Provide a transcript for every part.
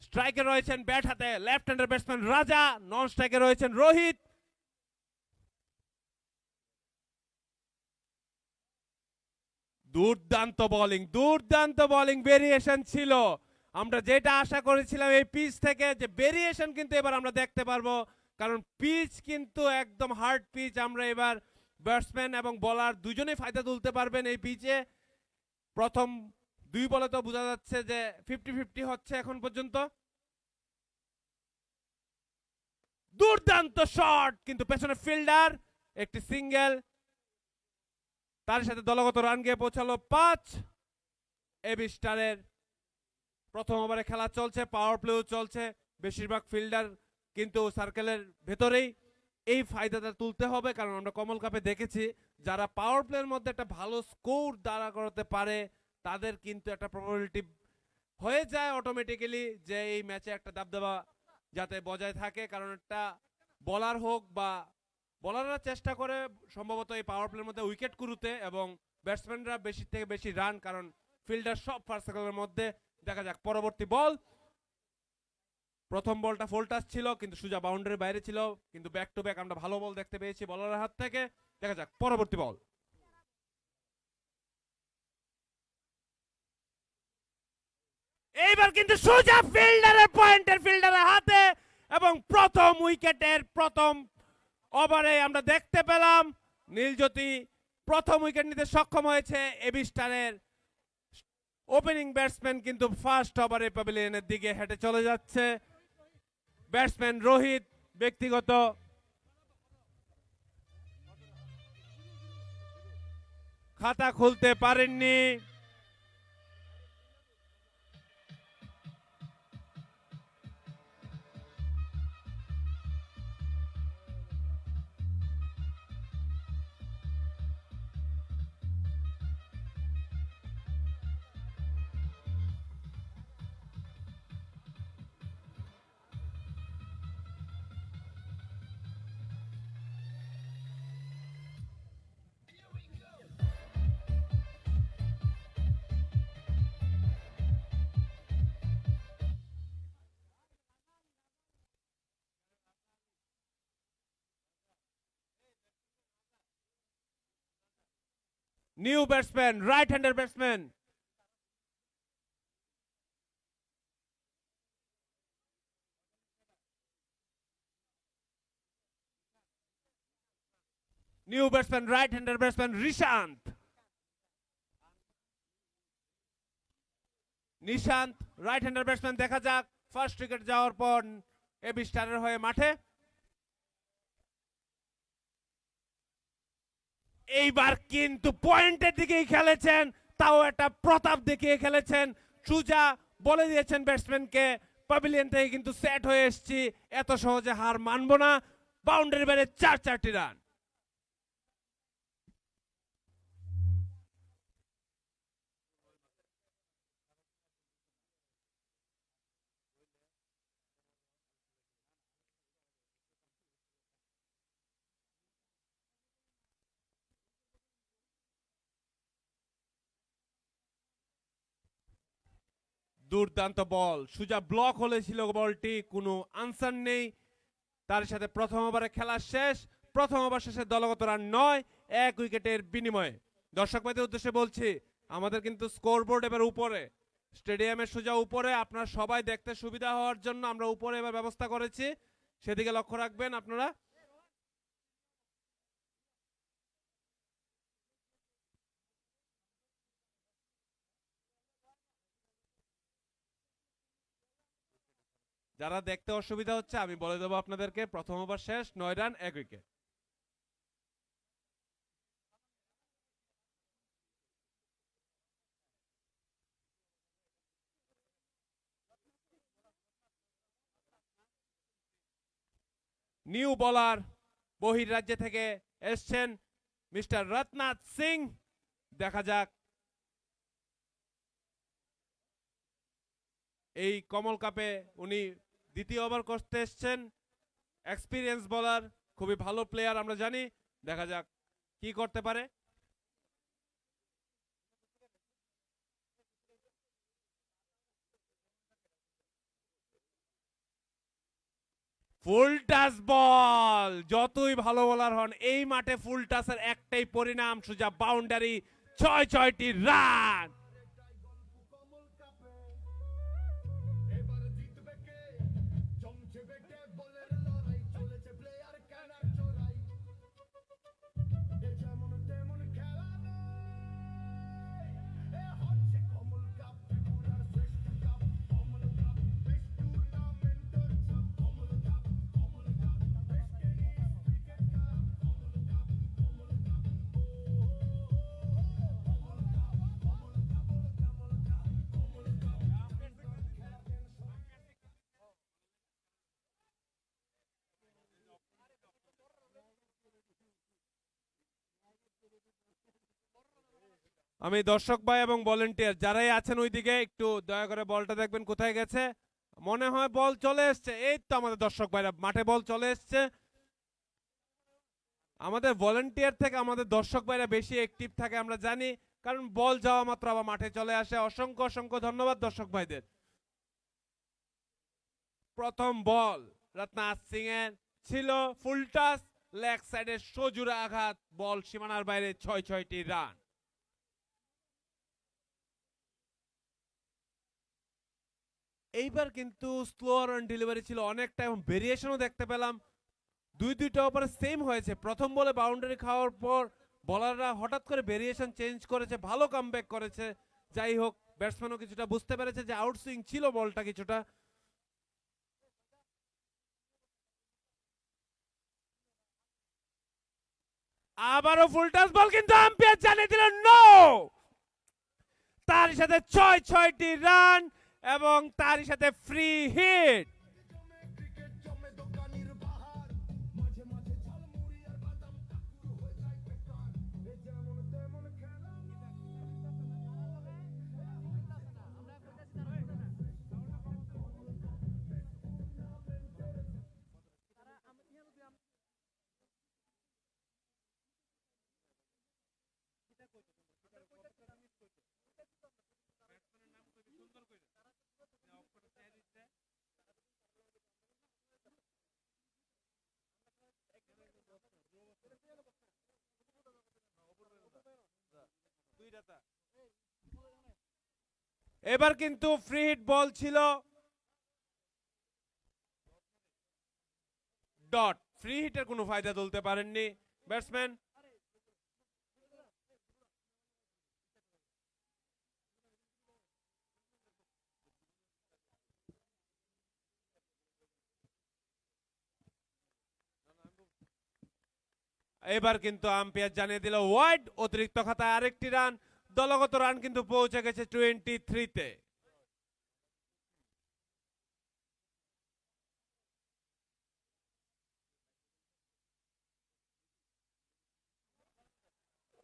স্ট্রাইকে রয়েছেন ব্যাট হাতে লেফট হ্যান্ডার ব্যাটসম্যান রাজা, নন স্ট্রাইকে রয়েছেন রোহিত। দুর্দান্ত বোলিং ভেরিয়েশন ছিল। আমরা যেটা আশা করেছিলাম এই পিচ থেকে, যে ভেরিয়েশন কিন্তু এবার আমরা দেখতে পারবো, কারণ পিচ কিন্তু একদম হার্ড পিচ। আমরা এবার ব্যাটসম্যান এবং বোলার দুজনেই ফায়দা তুলতে পারবেন এই পিচে। প্রথম 2 বলে তো বোঝা যাচ্ছে যে 50-50 হচ্ছে এখন পর্যন্ত। দুর্দান্ত শট, কিন্তু পেছনে ফিল্ডার, একটি সিঙ্গেল, তার সাথে দলগত রান গিয়ে পৌঁছালো 5। এবি স্টারের প্রথম ওভারে খেলা চলছে, পাওয়ার প্লেও চলছে, বেশিরভাগ ফিল্ডার কিন্তু সার্কেলের ভেতরেই। এই ফায়দাটা তুলতে হবে, কারণ আমরা কমল কাপে দেখেছি যারা পাওয়ার প্লের মধ্যে একটা ভালো স্কোর দাঁড়া করাতে পারে তাদের কিন্তু একটা প্রবাবিলিটি হয়ে যায় অটোমেটিক্যালি যে এই ম্যাচে একটা দাবদাবা যাতে বজায় থাকে। কারণ একটা বলার হোক বা বলাররা চেষ্টা করে সম্ভবত এই পাওয়ার প্লের মধ্যে উইকেট কুড়ুতে, এবং ব্যাটসম্যানরা বেশি থেকে বেশি রান, কারণ ফিল্ডার সব ফার্স্ট সার্কেলের মধ্যে। দেখা যাক পরবর্তী বল। প্রথম বলটা ফুল টাচ ছিল, কিন্তু সুজা বাউন্ডারির বাইরে ছিল, কিন্তু ব্যাক টু ব্যাক আমরা ভালো বল দেখতে পেয়েছি বলারের হাত থেকে। দেখা যাক পরবর্তী বল। এইবার কিন্তু সুজা ফিল্ডারের পয়েন্টের ফিল্ডারের হাতে, এবং প্রথম উইকেটের প্রথম ওভারে আমরা দেখতে পেলাম নীলজ্যোতি প্রথম উইকেট নিতে সক্ষম হয়েছে। এবি স্টারের ওপেনিং ব্যাটসম্যান কিন্তু ফার্স্ট ওভারে প্যাভিলিয়নের দিকে হেঁটে চলে যাচ্ছে। ব্যাটসম্যান রোহিত ব্যক্তিগত খাতা খুলতে পারেননি। New batsman, right hander batsman, new batsman right hander batsman Rishant. Nishant right hander batsman. দেখা যাক ফার্স্ট উইকেট যাওয়ার পর এবি স্টারের হয়ে মাঠে। এইবার কিন্তু পয়েন্টের দিকেই খেলেছেন, তাও একটা প্রতাপ দেখিয়ে খেলেছেন। সুজা বলে দিয়েছেন ব্যাটসম্যানকে প্যাভিলিয়ন থেকে কিন্তু সেট হয়ে এসেছি, এত সহজে হার মানবো না। বাউন্ডারি বাইরে 4-4টি রান। দুর্দান্ত বল, সুজা ব্লক হলেছিল বলটি, কোনো আনসার নেই। তার সাথে প্রথম ওভারে খেলা শেষ। প্রথম ওভার শেষে দলগত রান 9, 1 উইকেটের বিনিময়ে। দর্শক ভাইদের উদ্দেশ্যে বলছি, আমাদের কিন্তু স্কোরবোর্ড এবার উপরে, স্টেডিয়ামের সোজা উপরে। আপনারা সবাই দেখতে সুবিধা হওয়ার জন্য আমরা উপরে এবার ব্যবস্থা করেছি, সেদিকে লক্ষ্য রাখবেন আপনারা। যারা দেখতে অসুবিধা হচ্ছে আমি বলে দেবো আপনাদেরকে, প্রথম ওভার শেষ, 9 রান 1 উইকেট। নিউ বোলার বহির রাজ্য থেকে এসছেন মিস্টার রত্নাথ সিং। দেখা যাক এই কমল কাপে উনি দ্বিতীয় ওভার করতে এসছেন। এক্সপিরিয়েন্স বোলার, খুবই ভালো প্লেয়ার আমরা জানি। দেখা যাক কি করতে পারে। ফুল টাচ বল, যতই ভালো বোলার হন এই মাঠে ফুল টাচের একটাই পরিণাম, সোজা বাউন্ডারি, 6টি রান। আমি দর্শক ভাই এবং ভলেন্টিয়ার যারাই আছেন ওইদিকে একটু দয়া করে বলটা দেখবেন কোথায় গেছে। মনে হয় বল চলে এসছে, এই তো আমাদের দর্শক ভাইরা মাঠে বল চলে এসছে। আমাদের ভলেন্টিয়ার থেকে আমাদের দর্শক ভাইরা বেশি অ্যাক্টিভ থাকে আমরা জানি, কারণ বল যাওয়া মাত্র আবার মাঠে চলে আসে। অসংখ্য অসংখ্য ধন্যবাদ দর্শক ভাইদের। প্রথম বল রত্নাথ সিং এর ছিল ফুল টাচ, লেগ সাইডে সজোরে আঘাত, বল সীমানার বাইরে, 6টি রান। এইবার কিন্তু স্লো রান ডেলিভারি ছিল অনেকটা এবং ভেরিয়েশনও দেখতে পেলাম। দুইটা ওভারে সেম হয়েছে। প্রথম বলে বাউন্ডারি খাওয়ার পর বলাররা হঠাৎ করে ভেরিয়েশন চেঞ্জ করেছে, ভালো কামব্যাক করেছে। যাই হোক, ব্যাটসম্যানও কিছুটা বুঝতে পেরেছে যে আউটসুইং ছিল বলটা কিছুটা। আবারও ফুল টাচ বল, কিন্তু আম্পায়ার জানিয়ে দিল নো। তার সাথে 6টি রান এবং তার সাথে ফ্রি হিট। এবার কিন্তু ফ্রি হিট বল ছিল ডট। ফ্রি হিটের কোনো ফায়দা তুলতে পারেননি ব্যাটসম্যান। এবার কিন্তু আম্পায়ার জানিয়ে দিল ওয়াইড, অতিরিক্ত খাতায় আরেকটি রান। দলগত রান কিন্তু পৌঁছে গেছে 23-তে।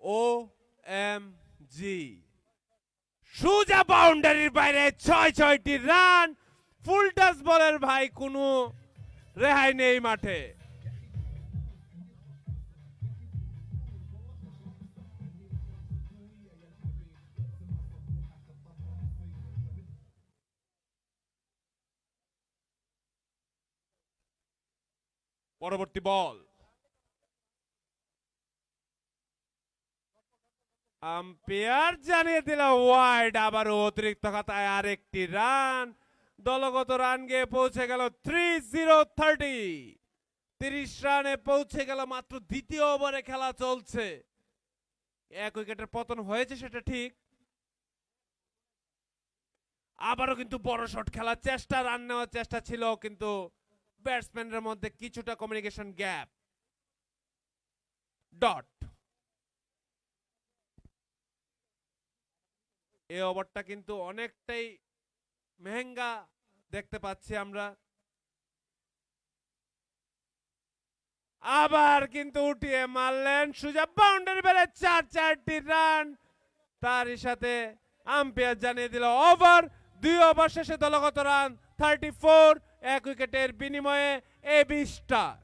ও এম জি, সোজা বাউন্ডারির বাইরে, 6টি রান। ফুল টাচ বলের ভাই কোনো রেহাই নেই মাঠে। পরবর্তী বল, আম্পায়ার জানিয়ে দিল ওয়াইড। আবারও অতিরিক্ত খাতায় আরেকটি রান। দলগত রান গিয়ে পৌঁছে গেল 30-30। 30 রানে পৌঁছে গেল মাত্র দ্বিতীয় ওভারে খেলা চলছে। এক উইকেটের পতন হয়েছে সেটা ঠিক, আবারও কিন্তু বড় শট খেলার চেষ্টা, রান নেওয়ার চেষ্টা ছিল, কিন্তু ব্যাটসম্যানদের মধ্যে কিছুটা কমিউনিকেশন গ্যাপ। ডট। এই ওভারটা কিন্তু অনেকটাই মেহেঙ্গা দেখতে পাচ্ছি আমরা। আবার কিন্তু উঠিয়ে মারলেন সোজা বাউন্ডারি বেড়ে, 4টি রান। তারই সাথে আম্পায়ার জানিয়ে দিল ওভার। 2 ওভার শেষে দলগত রান 34, 1 উইকেটের বিনিময়ে এবি স্টার।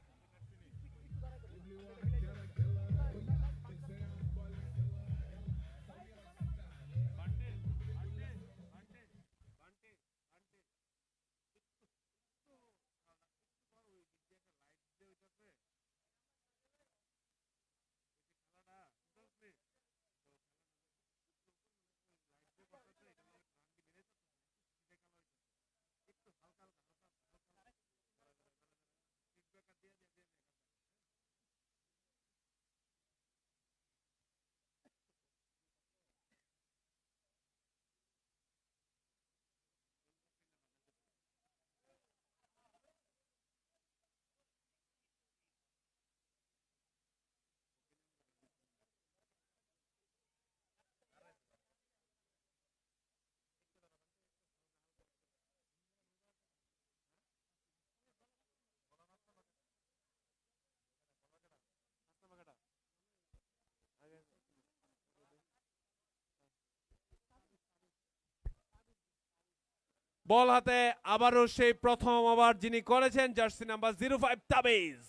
বল হাতে আবারও সেই প্রথম ওভার যিনি করেছেন জার্সি নাম্বার 05 তাবিজ।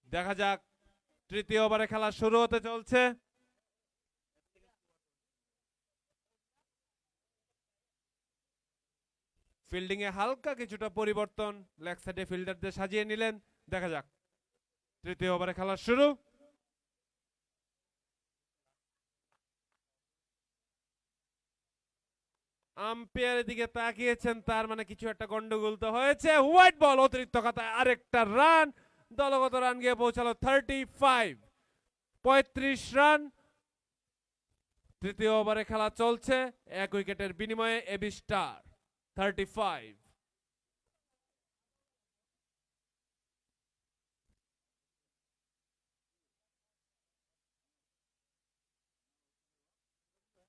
দেখা যাক তৃতীয় ওভারে খেলা শুরু হতে চলছে। ফিল্ডিং এ হালকা কিছুটা পরিবর্তন, লেগ সাইডে ফিল্ডারদের সাজিয়ে নিলেন। দেখা যাক তৃতীয় ওভারে খেলা শুরু। আম্পায়ারের দিকে তাকিয়েছেন, তার মানে কিছু একটা গন্ডগোল তো হয়েছে। হোয়াইট বল, অতিরিক্ত কথায় আরেকটা রান। দলগত রান গিয়ে পৌঁছালো 35, 35 রান। তৃতীয় ওভারে খেলা চলছে, এক উইকেটের বিনিময়ে এবি স্টার 35।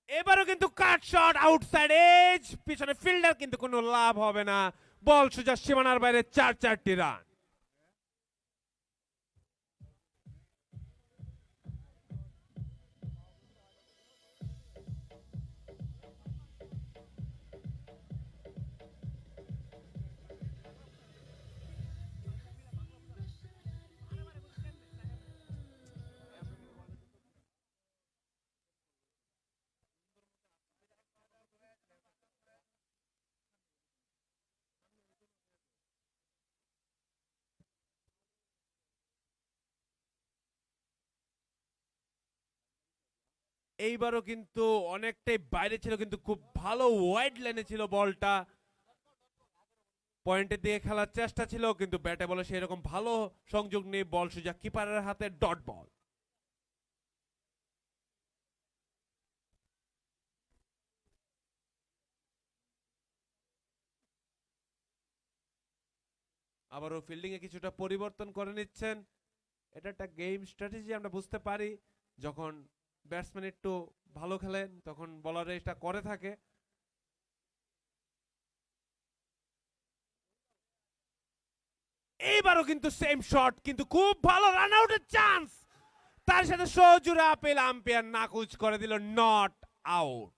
এবারও কিন্তু কাট শট, আউটসাইড এজ, পিছনে ফিল্ডার, কিন্তু কোনো লাভ হবে না। বল সোজা সীমানার বাইরে, 4টি রান। এইবারও কিন্তু অনেকটাই বাইরে ছিল, কিন্তু খুব ভালো ওয়াইড লাইনে ছিল বলটা। পয়েন্টের দিকে খেলার চেষ্টা ছিল, কিন্তু ব্যাটে বলে সেই রকম ভালো সংযোগ নেই। বল সোজা কিপারের হাতে, ডট বল। আবারও ফিল্ডিং এ কিছুটা পরিবর্তন করে নিচ্ছেন। এটা একটা গেম স্ট্র্যাটেজি, আমরা বুঝতে পারি। যখন ব্যাটসম্যান একটু ভালো খেলেন তখন বলার এটা করে থাকে। এইবারও কিন্তু সেম শট, কিন্তু খুব ভালো রান আউটের চান্স। তার সাথে সজোরে আপিল, আম্পায়ার নাকচ করে দিল, নট আউট।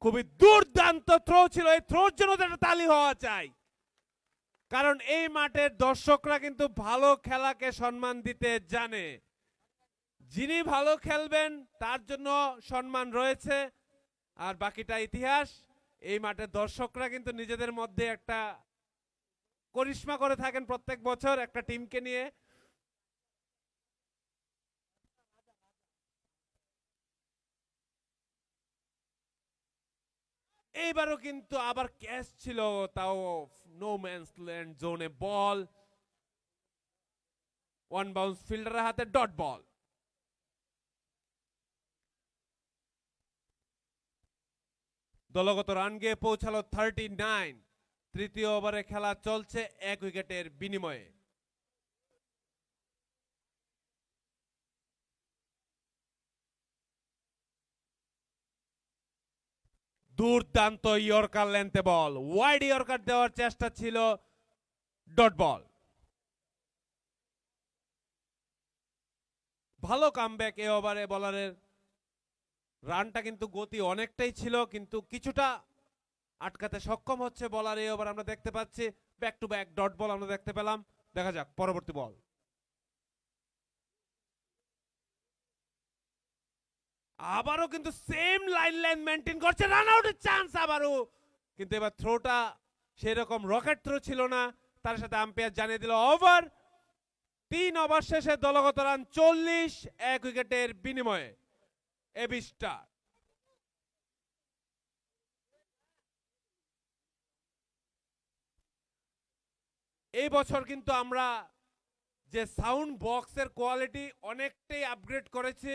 খুবই দুর্দান্ত থ্রো ছিল, এই থ্রোর জন্য একটা তালি হওয়া চাই। কারণ এই মাঠের দর্শকরা কিন্তু ভালো খেলাকে সম্মান দিতে জানে। যিনি ভালো খেলবেন তার জন্য সম্মান রয়েছে, আর বাকিটা ইতিহাস। এই মাঠের দর্শকরা কিন্তু নিজেদের মধ্যে একটা করিশ্মা করে থাকেন প্রত্যেক বছর একটা টিমকে নিয়ে। এইবারও কিন্তু আবার ক্যাচ ছিল, তাও নো ম্যানস ল্যান্ড জোনে বল। ওয়ান বাউন্স, ফিল্ডারের হাতে, ডট বল। দলগত রান গিয়ে পৌঁছালো 39। তৃতীয় ওভারে খেলা চলছে, এক উইকেটের বিনিময়ে। দুর্দান্ত ইয়র্কার লেন্থে বল, ওয়াইড ইয়র্কার দেওয়ার চেষ্টা ছিল, ডট বল। ভালো কামব্যাক এ ওভারে বলারের। রানটা কিন্তু গতি অনেকটাই ছিল, কিন্তু কিছুটা আটকাতে সক্ষম হচ্ছে বলার এই ওভার। আমরা দেখতে পাচ্ছি back to back dot ball আমরা দেখতে পেলাম। দেখা যাক পরবর্তী বল। আবারও কিন্তু সেম লাইন মেনটেন করছে, রান আউটের চান্স আবারও। কিন্তু এবার থ্রোটা সেরকম রকেট থ্রো ছিল না। তার সাথে আম্পায়ার জানিয়ে দিল ওভার। 3 ওভার শেষে দলগত রান 40, এক উইকেটের বিনিময়ে এবি স্টার। এই বছর কিন্তু আমরা যে সাউন্ড বক্সের কোয়ালিটি অনেকটাই আপগ্রেড করেছি।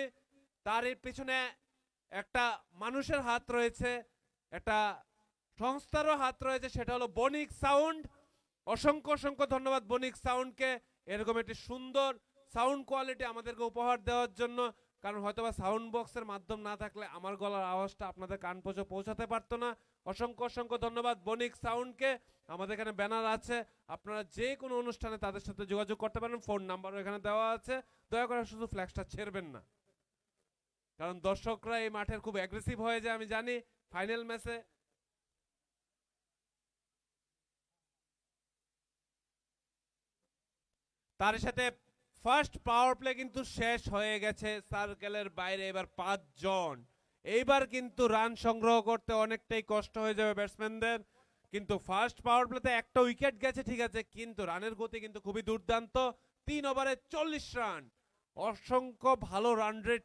তার এর পেছনে একটা মানুষের হাত রয়েছে, একটা সংস্থারও হাত রয়েছে, সেটা হলো বণিক সাউন্ড। অসংখ্য অসংখ্য ধন্যবাদ বণিক সাউন্ডকে, এরকম একটি সুন্দর সাউন্ড কোয়ালিটি আমাদেরকে উপহার দেওয়ার জন্য। কারণ হয়তোবা সাউন্ড বক্সের মাধ্যম না থাকলে আমার গলার আওয়াজটা আপনাদের কান পর্যন্ত পৌঁছাতে পারতো না। অসংখ্য অসংখ্য ধন্যবাদ বণিক সাউন্ডকে। আমাদের এখানে ব্যানার আছে, আপনারা যে কোনো অনুষ্ঠানে তাদের সাথে যোগাযোগ করতে পারেন, ফোন নাম্বারও এখানে দেওয়া আছে। দয়া করে শুধু ফ্ল্যাক্সটা ছেড়বেন না, কারণ দর্শকরা এই মাঠের খুব অ্যাগ্রেসিভ হয়ে যায়, আমি জানি ফাইনাল ম্যাচে। তার সাথে ফার্স্ট পাওয়ার প্লে কিন্তু শেষ হয়ে গেছে সার্কেলের বাইরে, এবার 5 জন। এইবার কিন্তু রান সংগ্রহ করতে অনেকটাই কষ্ট হয়ে যাবে ব্যাটসম্যানদের। কিন্তু ফার্স্ট পাওয়ার প্লেতে একটা উইকেট গেছে ঠিক আছে, কিন্তু রানের গতি কিন্তু খুবই দুর্দান্ত। 3 ওভারে 40 রান, অসংখ্য ভালো রান রেট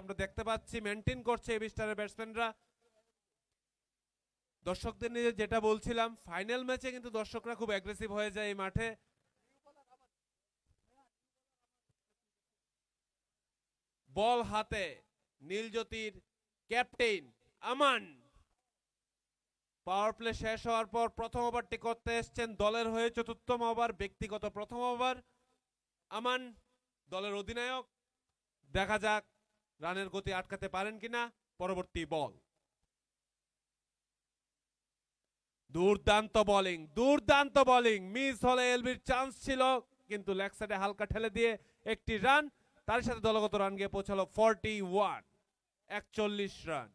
আমরা দেখতে পাচ্ছি মেনটেন করছে এবি স্টারের ব্যাটসম্যানরা। দর্শকদের নিয়ে যেটা বলছিলাম, ফাইনাল ম্যাচে কিন্তু দর্শকরা খুব অ্যাগ্রেসিভ হয়ে যায় এই মাঠে। বল হাতে নীলজ্যোতির ক্যাপ্টেন আমান। পাওয়ার প্লে শেষ হওয়ার পর প্রথম ওভারটি করতে এসেছেন দলের হয়ে, চতুর্থম ওভার, ব্যক্তিগত প্রথম ওভার। আমান দলের অধিনায়ক, দেখা যাক রানের গতি আটকাতে পারেন কিনা। পরবর্তী বল, দুর্দান্ত বোলিং, দুর্দান্ত বোলিং। মিস হলে এলবির চান্স ছিল, কিন্তু লেগ সাইডে হালকা ঠেলে দিয়ে একটি রান। তার সাথে দলগত রান গিয়ে পৌঁছালো 41, 41 রান।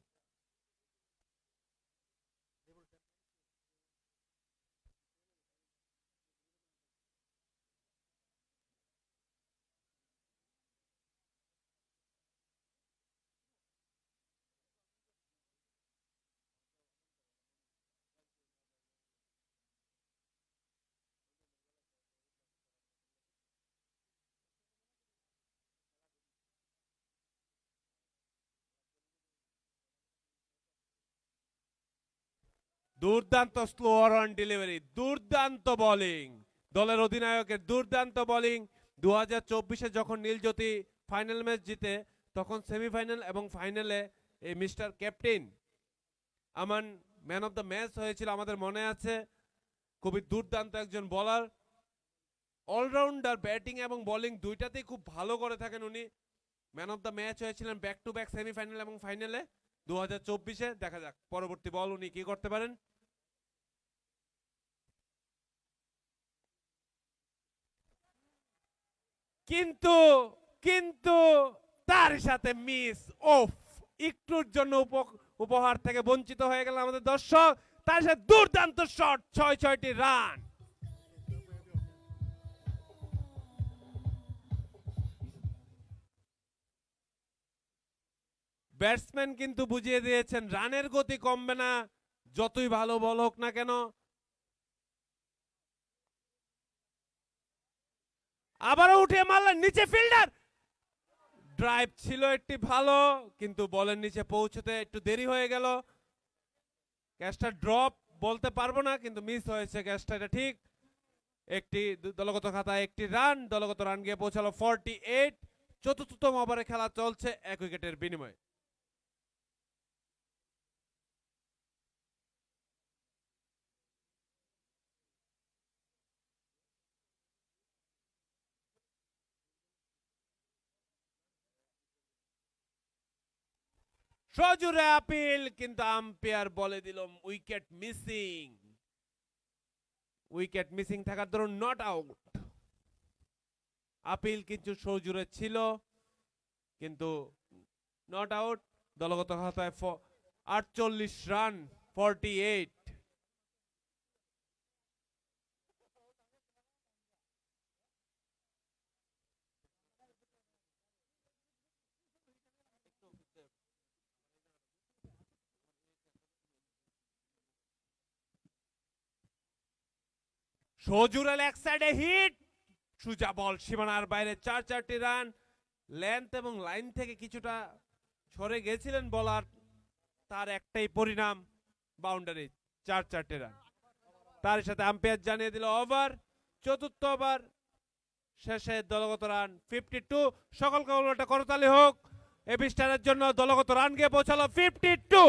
দুর্দান্ত স্লো রান ডেলিভারি, দুর্দান্ত বোলিং, দলের অধিনায়কের দুর্দান্ত বোলিং। 2024-এ যখন নীলজ্যোতি ফাইনাল ম্যাচ জিতে, তখন সেমিফাইনাল এবং ফাইনালে এই mister captain Aman man of the match হয়েছিল, আমাদের মনে আছে। খুবই দুর্দান্ত একজন বোলার, অলরাউন্ডার, ব্যাটিং এবং বোলিং দুইটাতেই খুব ভালো করে থাকেন উনি। ম্যান অফ দ্য ম্যাচ হয়েছিলেন ব্যাক টু ব্যাক সেমিফাইনাল এবং ফাইনালে 2024-এ। দেখা যাক পরবর্তী বল উনি কি করতে পারেন। কিন্তু কিন্তু তার সাথে মিস। ওফ, একটুর জন্য উপহার থেকে বঞ্চিত হয়ে গেল আমাদের দর্শক। তার সাথে দুর্দান্ত শট, 6টি রান। ব্যাটসম্যান কিন্তু বুঝিয়ে দিয়েছেন রানের গতি কমবে না, যতই ভালো বল হোক না কেন। আবারও উঠে মারলেন, নিচে ফিল্ডার। ড্রাইভ ছিল একটি ভালো, কিন্তু বলের নিচে পৌঁছতে একটু দেরি হয়ে গেল। ক্যাচটা ড্রপ বলতে পারবো না, কিন্তু মিস হয়েছে ক্যাচটা, এটা ঠিক। একটি দলগত খাতায় একটি রান, দলগত রান গিয়ে পৌঁছালো 48। চতুর্থতম ওভারে খেলা চলছে 1 উইকেটের বিনিময়ে। সজোরে আপিল, কিন্তু আম্পায়ার বলে দিল উইকেট মিসিং। উইকেট মিসিং থাকার দরুন নট আউট। আপিল কিন্তু সজোরে ছিল, কিন্তু নট আউট। দলগত খাতায় 48 রান, 48। সজোরে লেগ সাইডে হিট, সুজা বল সীমানার বাইরে, 4টি রান। লেন্থ এবং লাইন থেকে কিছুটা সরে গেছিলেন বলার, তার একটাই পরিণাম বাউন্ডারি, 4টি রান। তার সাথে আম্পায়ার জানিয়ে দিল ওভার। চতুর্থ ওভার শেষে দলগত রান 52। সকলকে একটা করতালি হোক এবি স্টারের জন্য। দলগত রান গিয়ে পৌঁছালো 52।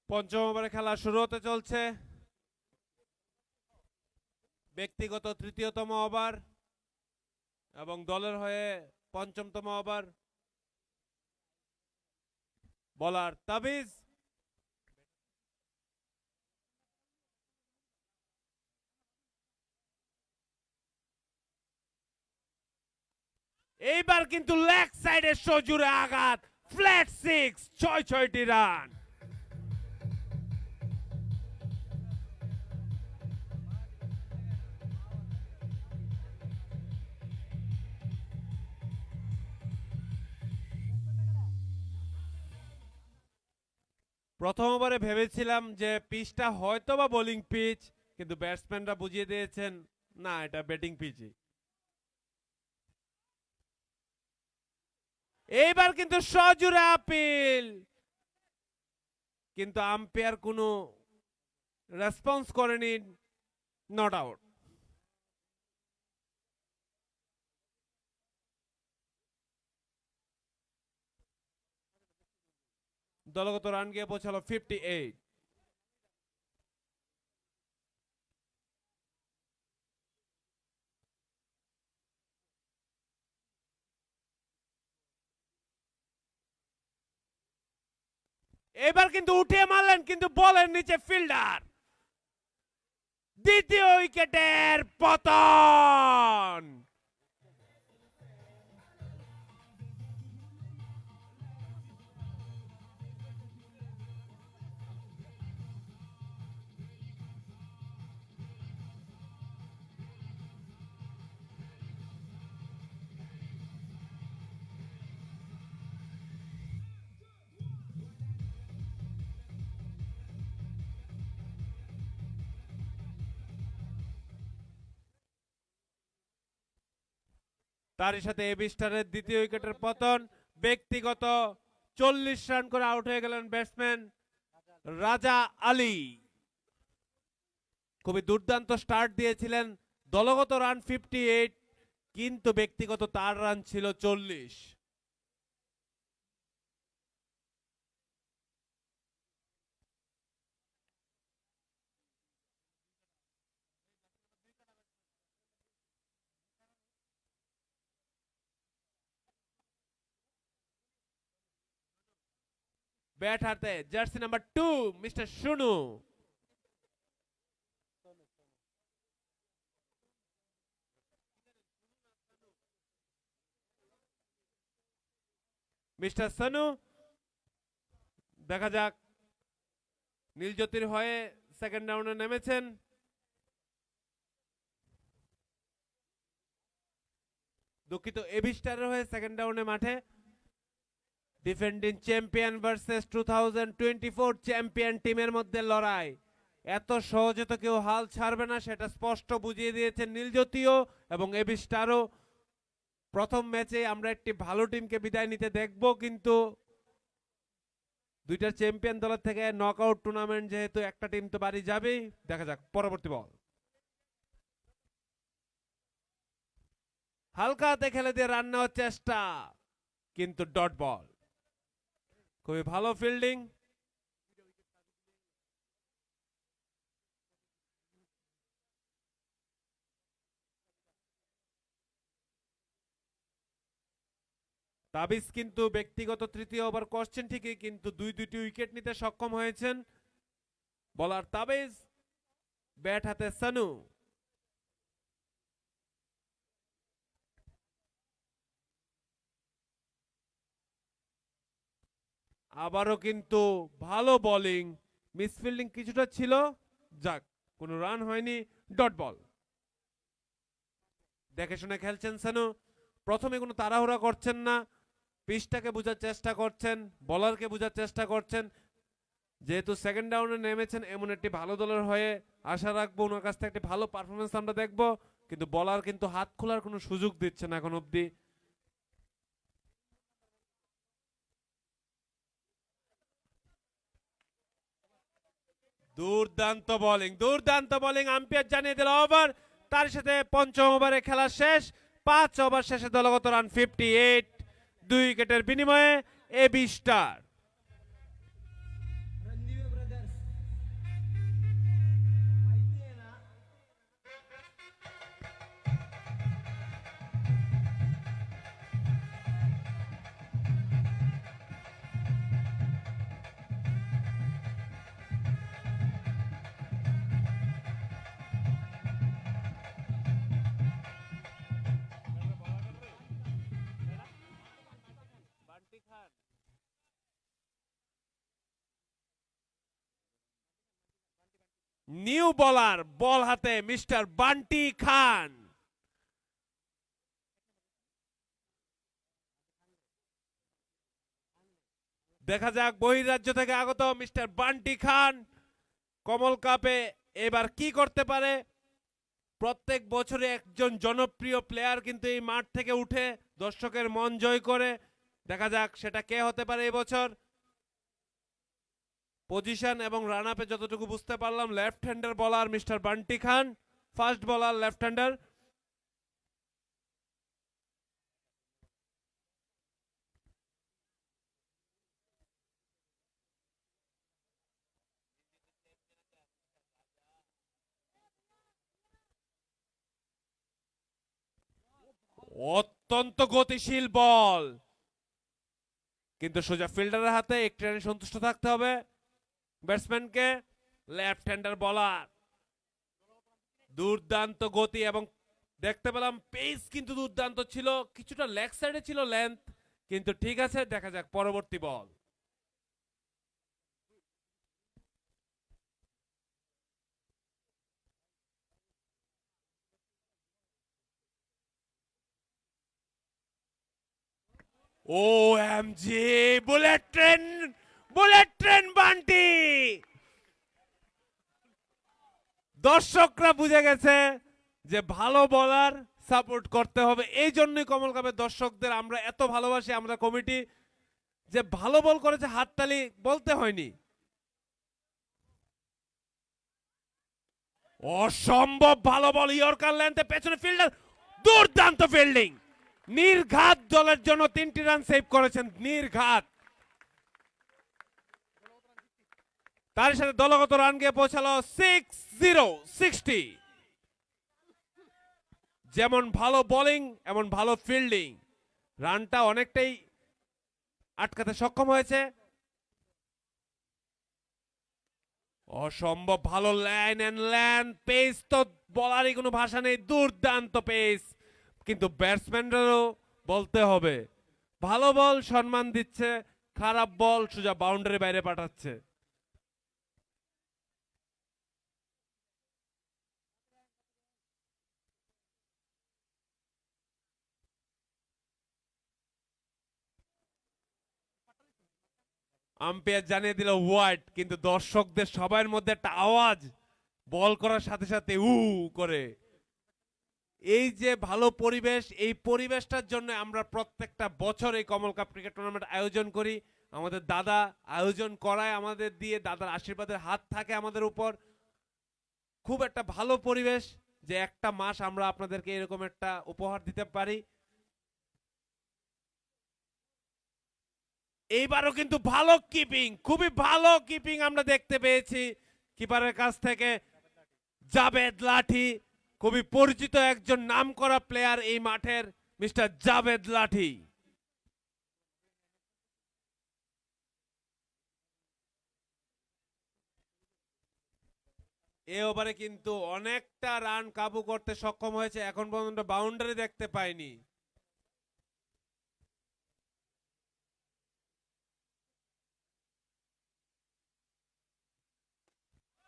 পঞ্চম ওভারে খেলা শুরু হতে চলছে। ব্যক্তিগত তৃতীয়তম ওভার এবং দলের হয়ে পঞ্চমতম ওভার। বলার তাবিজ, এইবার কিন্তু লেগ সাইডে সজুরে আঘাত, ফ্ল্যাট সিক্স, 6টি রান। প্রথম ওভারে ভেবেছিলাম যে পিচটা হয়তো বা বোলিং পিচ, কিন্তু ব্যাটসম্যানরা বুঝিয়ে দিয়েছেন না, এটা ব্যাটিং পিচই। এইবার কিন্তু সজুরে আপিল, কিন্তু আম্পায়ার কোনো রেসপন্স করেনি, নট আউট। দলগত রান গিয়ে পৌঁছালো 58। এবার কিন্তু উঠে মারলেন, কিন্তু বলের নিচে ফিল্ডার, দ্বিতীয় উইকেটের পতন। তারই সাথে এবি স্টারের দ্বিতীয় উইকেটের পতন। ব্যক্তিগত 40 রান করে আউট হয়ে গেলেন ব্যাটসম্যান রাজা আলী। খুবই দুর্দান্ত স্টার্ট দিয়েছিলেন, দলগত রান 58, কিন্তু ব্যক্তিগত তার রান ছিল 40। ব্যাট হাতে jersey number 2 mister Sunu. Mister Sonu, দেখা যাক, নীলজ্যোতির হয়ে সেকেন্ড রাউন্ডে নেমেছেন। দুঃখিত, এবি স্টারের হয়ে সেকেন্ড রাউন্ডে মাঠে। ডিফেন্ডিং চ্যাম্পিয়ন ভার্সেস 2024 চ্যাম্পিয়ন টিমের মধ্যে লড়াই। এত সহজে তো কেউ হাল ছাড়বে না, সেটা স্পষ্ট বুঝিয়ে দিয়েছেন নীলজ্যোতিও এবং এবি স্টারও। প্রথম ম্যাচে আমরা একটি ভালো টিমকে বিদায় নিতে দেখব, কিন্তু দুইটা চ্যাম্পিয়ন দলের থেকে নকআউট টুর্নামেন্ট, যেহেতু একটা টিম তো বাড়ি যাবেই। দেখা যাক পরবর্তী বল। হালকা হাতে খেলে দিয়ে রান নেওয়ার চেষ্টা, কিন্তু ডট বল। খুবই ভালো ফিল্ডিং। তাবিজ কিন্তু ব্যক্তিগত তৃতীয় ওভার করছেন ঠিকই, কিন্তু দুইটি উইকেট নিতে সক্ষম হয়েছেন। বলার তাবিজ, ব্যাট হাতে সানু। আবারও কিন্তু ভালো বোলিং, মিসফিল্ডিং কিছুটা ছিল, যাক কোনো রান হয়নি, ডট বল। দেখে শুনে খেলছেন সানু, প্রথমে কোনো তাড়াহুড়া করছেন না, পিচটাকে বোঝার চেষ্টা করছেন, বলারকে বোঝার চেষ্টা করছেন। যেহেতু সেকেন্ড রাউন্ডে নেমেছেন, এমন একটি ভালো দলের হয়ে আশা রাখবো ওনার কাছ থেকে একটি ভালো পারফরমেন্স আমরা দেখবো, কিন্তু বলার কিন্তু হাত খোলার কোনো সুযোগ দিচ্ছে না এখন অব্দি। দুর্দান্ত বোলিং, দুর্দান্ত বোলিং, আম্পায়ার জানিয়ে দিল ওভার। তার সাথে পঞ্চম ওভারে খেলা শেষ। 5 ওভার শেষে দলগত রান 58, 2 উইকেটের বিনিময়ে এবি স্টার। নিউ বলার, বল হাতে মিস্টার বান্টি খান। দেখা যাক বহিরাজ্য থেকে আগত মিস্টার বান্টি খান কমল কাপে এবার কি করতে পারে। প্রত্যেক বছরে একজন জনপ্রিয় প্লেয়ার কিন্তু এই মাঠ থেকে উঠে দর্শকের মন জয় করে। দেখা যাক সেটা কে হতে পারে এবছর। পজিশন এবং রান আপে যতটুকু বুঝতে পারলাম, লেফট হ্যান্ডার বলার মিস্টার বান্টি খান, ফাস্ট বলার লেফট হ্যান্ডার। অত্যন্ত গতিশীল বল, কিন্তু সোজা ফিল্ডারের হাতে। একটি রানে সন্তুষ্ট থাকতে হবে ব্যাটসম্যানকে। লেফট হ্যান্ডার বলার, দুর্দান্ত গতি এবং দেখতে পেলাম পেস কিন্তু দুর্দান্ত ছিল। কিছুটা লেগ সাইডে ছিল লেন্থ, কিন্তু ঠিক আছে, দেখা যাক পরবর্তী ball. O M G, bullet train Bunty. দর্শকরা বুঝে গেছে যে ভালো বলার সাপোর্ট করতে হবে। এই জন্যই কমল কাপের দর্শকদের আমরা এত ভালোবাসি, আমরা কমিটি, যে ভালো বল করেছে হাততালি বলতে হয়নি। অসম্ভব ভালো বল, ইয়র্কার লেন্থে পেছনে ফিল্ডার, দুর্দান্ত ফিল্ডিং। নির্ঘাত দলের জন্য 3টি রান সেভ করেছেন, নির্ঘাত। তার সাথে দলগত রান গিয়ে পৌঁছালো 60। যেমন ভালো বোলিং এমন ভালো ফিল্ডিং, রানটা অনেকটাই আটকাতে সক্ষম হয়েছে। অসম্ভব ভালো লাইন এন্ড ল্যান্ড পেস, তো বলারই কোনো ভাষা নেই, দুর্দান্ত পেস। কিন্তু ব্যাটসম্যানদেরও বলতে হবে, ভালো বল সম্মান দিচ্ছে, খারাপ বল সোজা বাউন্ডারি বাইরে পাঠাচ্ছে। আম্পায়ার জানিয়ে দিল ওয়াইড, কিন্তু দর্শকদের সবার মধ্যে একটা আওয়াজ বল করার সাথে সাথে করে। এই যে ভালো পরিবেশ, এই পরিবেশটার জন্য আমরা প্রত্যেকটা বছর এই কমল কাপ ক্রিকেট টুর্নামেন্ট আয়োজন করি। আমাদের দাদা আয়োজন করায় আমাদের দিয়ে, দাদার আশীর্বাদের হাত থাকে আমাদের উপর। খুব একটা ভালো পরিবেশ যে একটা মাস আমরা আপনাদেরকে এরকম একটা উপহার দিতে পারি। এইবারও কিন্তু ভালো কিপিং, খুবই ভালো কিপিং আমরা দেখতে পেয়েছি কিপারের কাছ থেকে। জাভেদ লাঠি, খুবই পরিচিত একজন নামকরা প্লেয়ার এই মাঠের, মিস্টার জাভেদ লাঠি। এ ওভারে কিন্তু অনেকটা রান কাবু করতে সক্ষম হয়েছে, এখন পর্যন্ত বাউন্ডারি দেখতে পাইনি।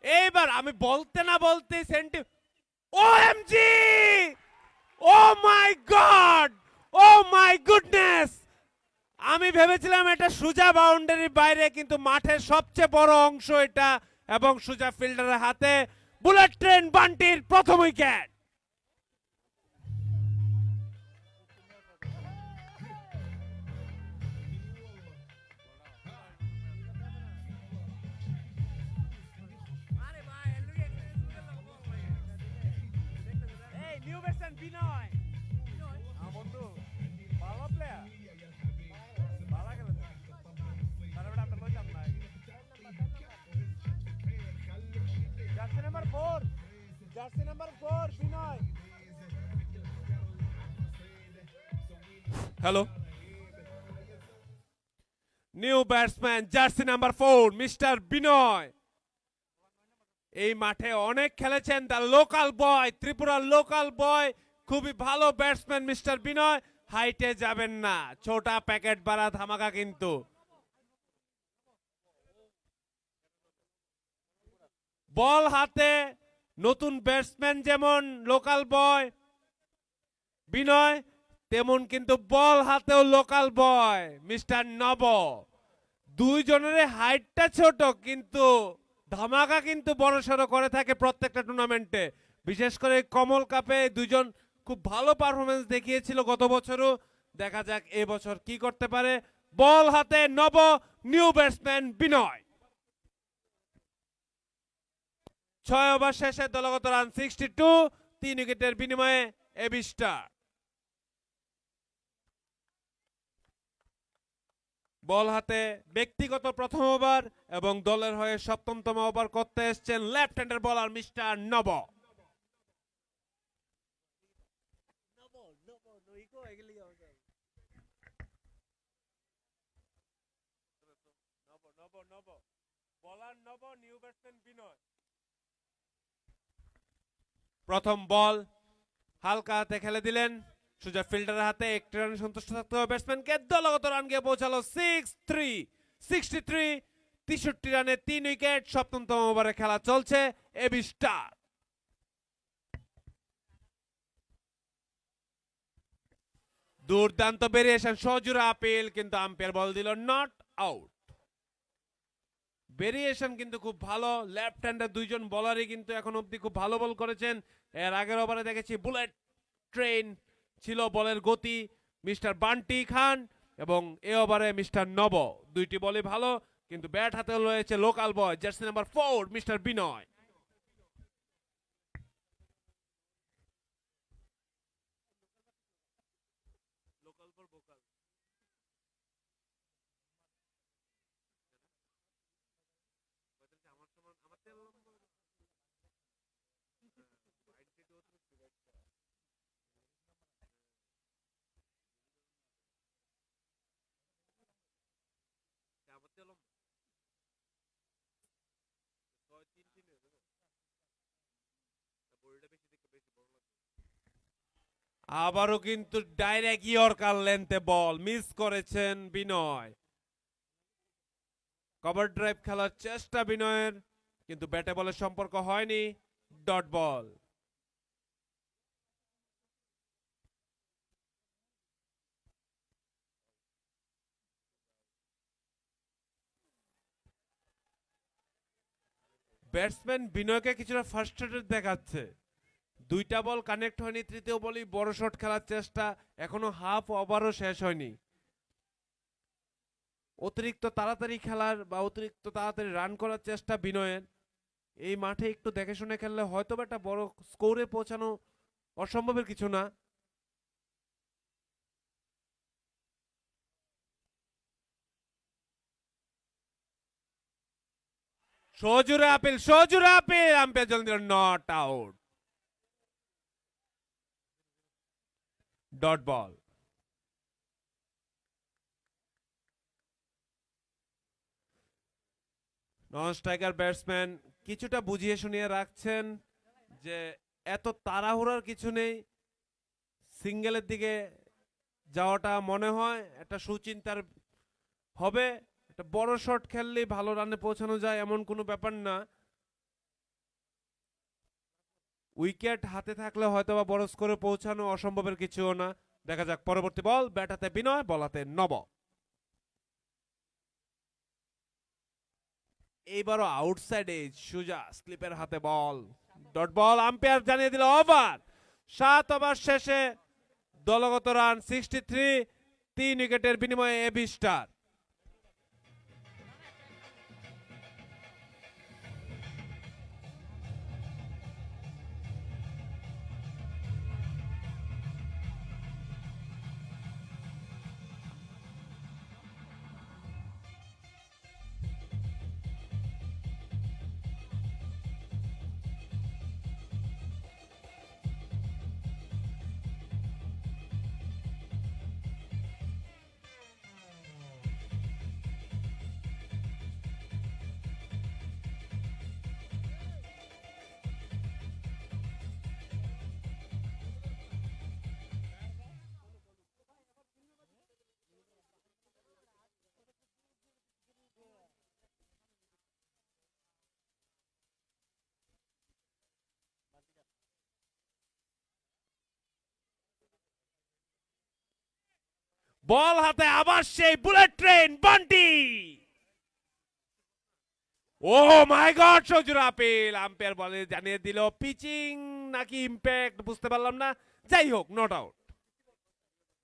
এইবার আমি বলতে না বলতে OMG, oh my god, oh my goodness. আমি ভেবেছিলাম এটা সুজা বাউন্ডারির বাইরে, কিন্তু মাঠের সবচেয়ে বড় অংশ এটা, এবং সুজা ফিল্ডারের হাতে। বুলেট ট্রেন বান্টির প্রথম উইকেট। নিউ ব্যাটসম্যান বিনয়, আমার বন্ধু ভালো প্লেয়ার, ভালো খেলেছে, তারপরে আমরা লইলাম না। Jersey number 4, jersey number 4 Binoy. Hello, new batsman jersey number 4 mister Binoy. এই মাঠে অনেক খেলেছেন, দ্য লোকাল বয়, ত্রিপুরার লোকাল বয়, খুবই ভালো ব্যাটসম্যান মিস্টার বিনয়। হাইটে যাবেন না, ছোটা প্যাকেট বাড়া ধামাকা কিন্তু। বল হাতে নতুন ব্যাটসম্যান যেমন লোকাল বয় বিনয়, তেমন কিন্তু বল হাতেও লোকাল বয় মিস্টার নব। দুইজনের হাইটটা ছোট কিন্তু ধামাকা কিন্তু বড়সড় করে থাকে প্রত্যেকটা টুর্নামেন্টে। বিশেষ করে কমল কাপে দুইজন খুব ভালো পারফরমেন্স দেখিয়েছিল গত বছরও। দেখা যাক এবছর কি করতে পারে। বল হাতে নব, নিউ ব্যাটসম্যান বিনয়। 6 ওভার শেষে দলগত রান 62, 3 উইকেটের বিনিময়ে এবি স্টার। বল হাতে ব্যক্তিগত প্রথম ওভার এবং দলের হয়ে সপ্তমতম ওভার করতে এসেছেন লেফট হ্যান্ডের বোলার মিস্টার নব। প্রথম বল হালকা হাতে খেলে দিলেন, সোজা ফিল্ডারের হাতে। একটি রানে সন্তুষ্ট থাকতে হবে ব্যাটসম্যানকে। দলগত রান গিয়ে পৌঁছালো 63, 63 রানে 3 উইকেট। সপ্তমতম ওভারে খেলা চলছে এবি স্টার। দুর্দান্ত ভেরিয়েশন, সজোরে আপিল, কিন্তু আম্পায়ার বল দিল নট আউট। ভেরিয়েশন কিন্তু খুব ভালো। লেফট হ্যান্ডের দুইজন বলারই কিন্তু এখন অব্দি খুব ভালো বল করেছেন। এর আগের ওভারে দেখেছি বুলেট ট্রেন ছিল বলের গতি মিস্টার বান্টি খান, এবং এ ওভারে মিস্টার নব। দুইটি বলই ভালো, কিন্তু ব্যাট হাতে রয়েছে local boy jersey number 4 mister Binoy. আবারও কিন্তু ডাইরেক্ট ইয়র্কার লেন্থে বল মিস করেছেন বিনয়। কভার ড্রাইভ খেলার চেষ্টা বিনয়ের, কিন্তু ব্যাটে বলের সম্পর্ক হয়নি। Dot ball. ব্যাটসম্যান বিনয়কে কিছুটা ফার্স্ট্রেটেড দেখাচ্ছে। দুইটা বল কানেক্ট হয়নি, তৃতীয় বলই বড় শট খেলার চেষ্টা, এখনো হাফ ওভারও শেষ হয়নি। অতিরিক্ত তাড়াতাড়ি খেলার বা অতিরিক্ত তাড়াতাড়ি রান করার চেষ্টা বিনয়ের। এই মাঠে একটু দেখে শুনে খেললে হয়তো একটা বড় স্কোরে পৌঁছানো অসম্ভবের কিছু না। সজোরে আপিল, সজোরে আপিল, আম্পায়ার জল দিল not out. Dot ball. Non striker batsman কিছুটা বুঝিয়ে শুনিয়ে রাখছেন যে এত তাড়াহুড়ার কিছু নেই, সিঙ্গেলের দিকে যাওয়াটা মনে হয় একটা সুচিন্তার হবে। একটা বড় শট খেললেই ভালো রানে পৌঁছানো যায় এমন কোনো ব্যাপার না। উইকেট হাতে থাকলে হয়তো বা বড় স্কোরে পৌঁছানো অসম্ভবের কিছুও না। দেখা যাক পরবর্তী বল। ব্যাট হাতে বিনয়, বল হাতে নব। এইবারও আউটসাইড এজ, সুজা স্লিপের হাতে বল। Dot ball. আম্পায়ার জানিয়ে দিল ওভার। 7 ওভার শেষে দলগত রান 63, 3 উইকেটের বিনিময়ে এবি স্টার। বল হাতে আবার সেই bullet train Bunty. O my god, সজুর appeal. Umpire বলে জানিয়ে দিল পিচিং নাকি ইম্প্যাক্ট বুঝতে পারলাম না, যাই হোক not out,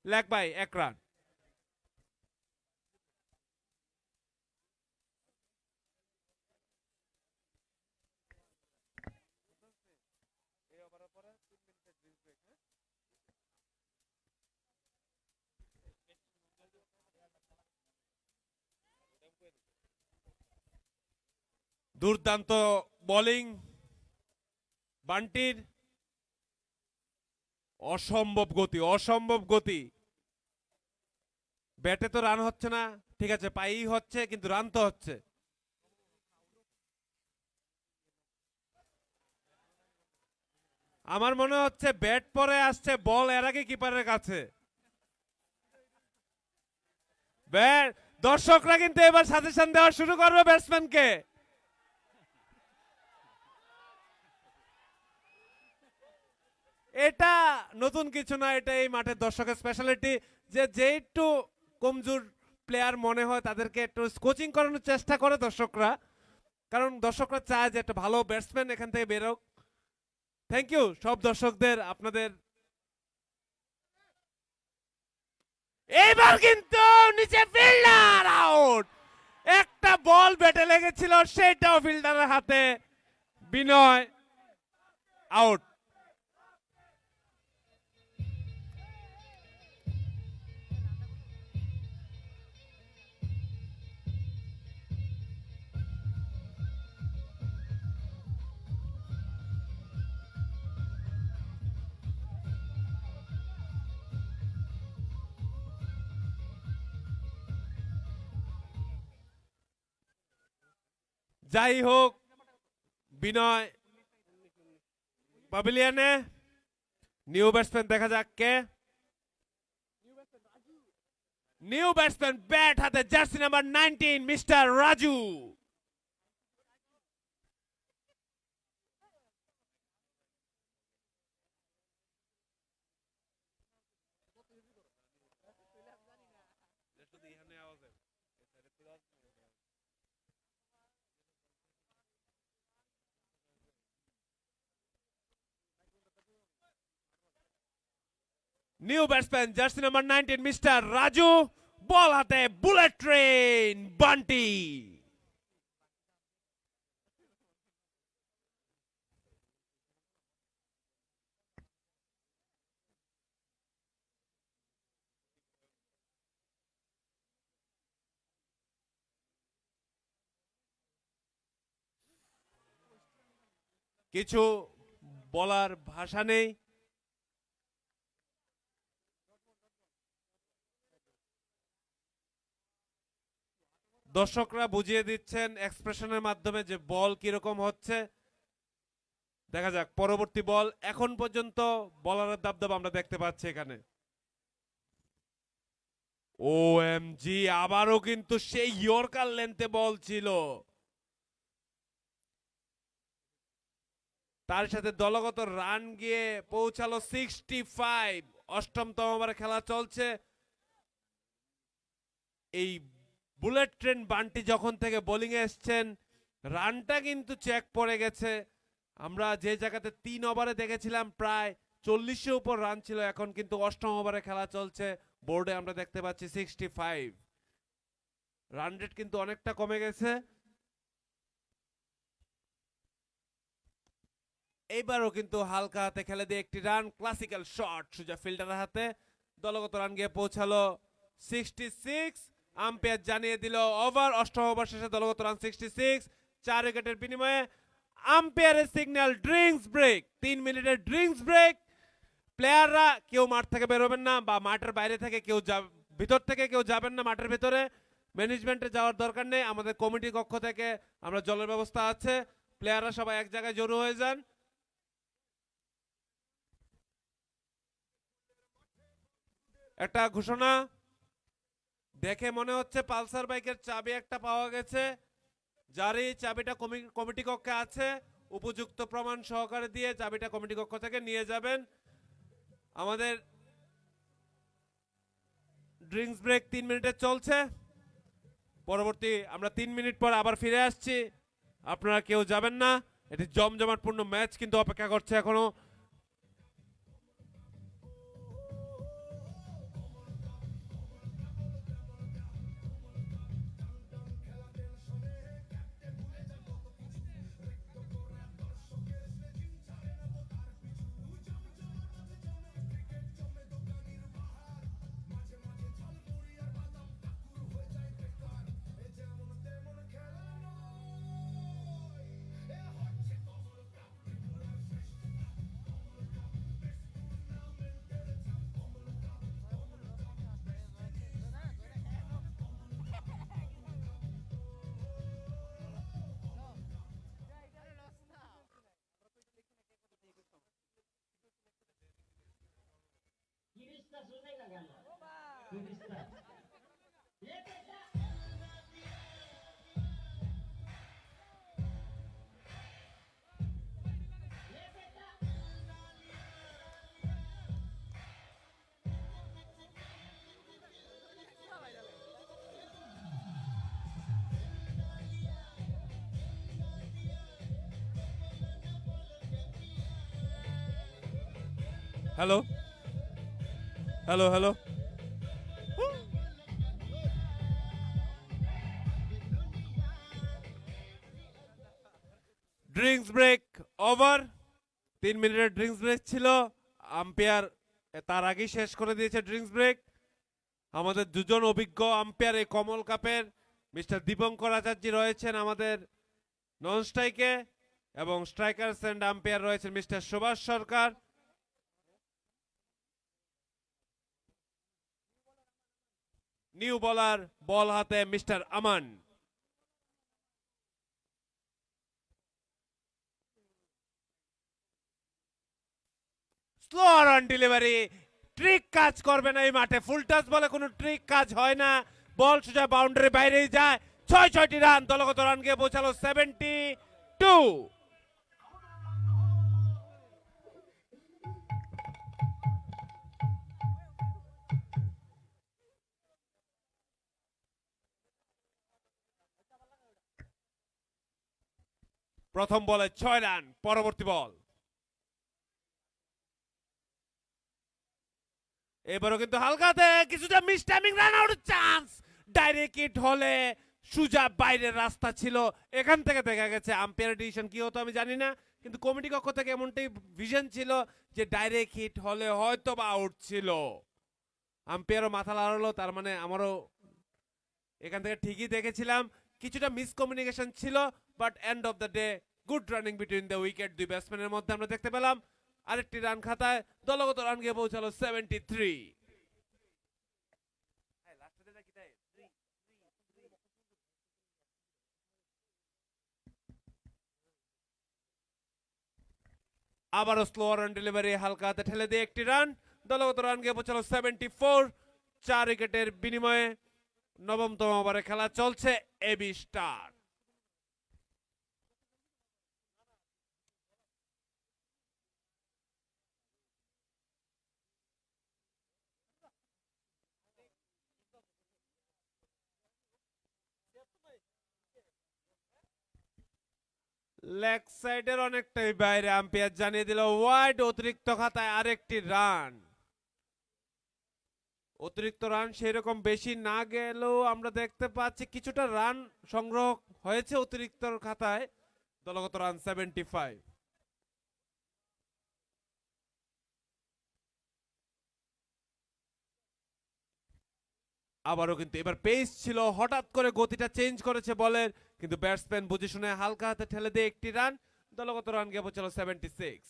leg by 1 run. দুর্দান্ত বোলিং বান্টির, অসম্ভব গতি, অসম্ভব গতি। ব্যাটে তো রান হচ্ছে না, ঠিক আছে পাই হচ্ছে, কিন্তু রান তো হচ্ছে। আমার মনে হচ্ছে ব্যাট পরে আসছে, বল এর আগে কিপারের কাছে। ব্যাট, দর্শকরা কিন্তু এবার সাজেশন দেওয়া শুরু করবে ব্যাটসম্যানকে। এটা নতুন কিছু না, এটা এই মাঠের দর্শকের স্পেশালিটি, যে একটু কমজোর প্লেয়ার মনে হয় তাদেরকে একটু কোচিং করানোর চেষ্টা করে দর্শকরা, কারণ দর্শকরা চায় যে একটা ভালো ব্যাটসম্যান এখান থেকে বেরোক। থ্যাংক ইউ সব দর্শকদের আপনাদের। এইবার কিন্তু নিচে ফিল্ডার আউট, একটা বল ব্যাটে লেগেছিল সেটাও ফিল্ডারের হাতে, বিনয় আউট। যাই হোক, বিনয় প্যাভিলিয়নে নিউ ব্যাটসম্যান দেখা যাক কে। নিউ ব্যাটসম্যান ব্যাট হাতে, jersey number 19 mister Raju. New batsman jersey number 19 mister Raju, ball হাতে বুলেট ট্রেন বান্টি। কিছু বলার ভাষা নেই। দর্শকরা বুঝিয়ে দিচ্ছেন এক্সপ্রেশনের মাধ্যমে যে বল কিরকম হচ্ছে। দেখা যাক পরবর্তী বল। এখন পর্যন্ত বলারের দাবদাবা আমরা দেখতে পাচ্ছি এখানে। ওএমজি, আবারও কিন্তু সেই ইয়র্কার লেন্থে বল ছিল। তার সাথে দলগত রান গিয়ে পৌঁছালো 65। অষ্টমতম ওভারে খেলা চলছে। এই বুলেট ট্রেন বান্টি যখন থেকে বোলিং এ এসছেন, রানটা কিন্তু চেক পড়ে গেছে। আমরা যে জায়গাতে 3 ওভারে দেখেছিলাম প্রায় 40-এর উপর রান ছিল, এখন কিন্তু অষ্টম ওভারে খেলা চলছে, বোর্ডে আমরা দেখতে পাচ্ছি 65। রান রেট কিন্তু অনেকটা কমে গেছে। এইবারও কিন্তু হালকা হাতে খেলে দিয়ে একটি রান, ক্লাসিক্যাল শট সুজা ফিল্ডারের হাতে, দলগত রান গিয়ে পৌঁছালো 66। আম্পায়ার জানিয়ে দিল ওভার, অষ্টম ওভার শেষে দলগত রান 66, 4 উইকেটের বিনিময়ে। আম্পায়ারের সিগন্যাল ড্রিঙ্কস ব্রেক, 3 মিনিটের ড্রিঙ্কস ব্রেক। প্লেয়াররা কেউ মাঠ থেকে বেরোবেন না, বা মাঠের বাইরে থেকে কেউ ভিতর থেকে কেউ যাবেন না মাঠের ভিতরে। ম্যানেজমেন্টে যাওয়ার দরকার নেই, আমাদের কমিটি কক্ষ থেকে আমরা জলের ব্যবস্থা আছে। প্লেয়াররা সবাই এক জায়গায় জড়ো হয়ে যান। একটা ঘোষণা দেখে মনে হচ্ছে পালসার বাইকের চাবি একটা পাওয়া গেছে। যার এই চাবিটা কমিটি কক্ষে আছে, উপযুক্ত প্রমাণ সহকারে দিয়ে চাবিটা কমিটি কক্ষ থেকে নিয়ে যাবেন। আমাদের ড্রিঙ্কস ব্রেক 3 মিনিটে চলছে। পরবর্তী আমরা 3 মিনিট পর আবার ফিরে আসছি, আপনারা কেউ যাবেন না। এটি জমজমাটপূর্ণ ম্যাচ কিন্তু অপেক্ষা করছে এখনো। Hello hello hello, drinks break over. 3 মিনিটের ড্রিঙ্কস ব্রেক ছিল, আম্পায়ার তার আগেই শেষ করে দিয়েছে ড্রিঙ্কস ব্রেক। আমাদের দুজন অভিজ্ঞ আম্পায়ার এই কমল কাপের, মিস্টার দীপঙ্কর আচার্য রয়েছেন আমাদের নন স্ট্রাইকে, এবং স্ট্রাইকার এন্ড আম্পায়ার রয়েছেন মিস্টার সুভাষ সরকার। নিউ বলার বল হাতে মিস্টার আমান। স্লো রান ডেলিভারি, ট্রিক কাজ করবে না এই মাঠে। ফুল টাচ বলে কোনো ট্রিক কাজ হয় না, বল সোজা বাউন্ডারি বাইরেই যায়। 6টি রান, দলগত রান গিয়ে পৌঁছালো 72। প্রথম বলে 6 রান, পরবর্তী বল। এবারও কিন্তু হালকাতে কিছুটা মিস টাইমিং, রান আউটের চান্স। ডাইরেক্ট হিট হলে সুজা বাইরের রাস্তা ছিল। এখান থেকে দেখা গেছে আম্পায়ার ডিসিশন কি হতো আমি জানি না, কিন্তু কমিটি কক্ষ থেকে এমনটাই ভিশন ছিল যে ডাইরেক্ট হিট হলে হয়তো বা আউট ছিল। আম্পায়ারও মাথা লাড়ালো, তার মানে আমারও এখান থেকে ঠিকই দেখেছিলাম। কিছুটা মিসকমিউনিকেশন ছিল, but end of the day good running between the wicket. দুই ব্যাটসম্যানের মধ্যে আমরা দেখতে পেলাম। আরেকটি রান খাতায়, দলগত রান গিয়ে পৌঁছালো 73। আবারও স্লো রান ডেলিভারি, হালকা হাতে ঠেলে দিয়ে একটি রান, দলগত রান গিয়ে পৌঁছালো 74। 4 উইকেটের বিনিময়ে নবমতম ওভারে খেলা চলছে এবি স্টার। লেগ সাইডের অনেকটাই বাইরে, আম্পায়ার জানিয়ে দিল ওয়াইড। অতিরিক্ত খাতায় আরেকটি রান। অতিরিক্ত রান সেরকম বেশি না গেলেও আমরা দেখতে পাচ্ছি কিছুটা রান সংগ্রহ হয়েছে অতিরিক্ত খাতায়। দলগত রান 75। আবারও কিন্তু এবার পেস ছিল, হঠাৎ করে গতিটা চেঞ্জ করেছে বলের, কিন্তু ব্যাটসম্যান বুঝে শুনে হালকা হাতে ঠেলে দিয়ে একটি রান, দলগত রান গিয়ে পৌঁছালো 76।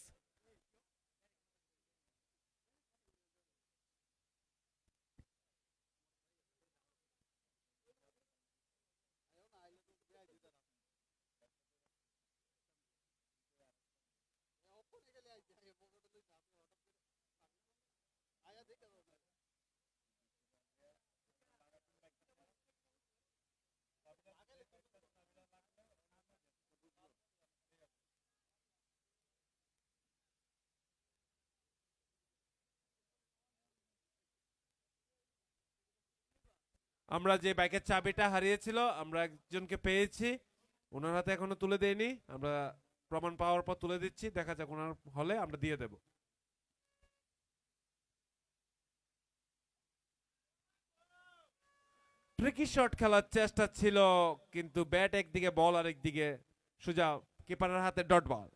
আমরা যে বাইকের চাবিটা হারিয়েছিল আমরা একজনকে পেয়েছি, ওনার হাতে এখনো তুলে দেইনি, আমরা প্রমাণ পাওয়ার পর তুলে দিচ্ছি, দেখা যাক ওনার হলে আমরা দিয়ে দেব। ট্রিকি শট খেলার চেষ্টা ছিল কিন্তু ব্যাট একদিকে বল আরেকদিকে, সোজা কিপারের হাতে ডট বল।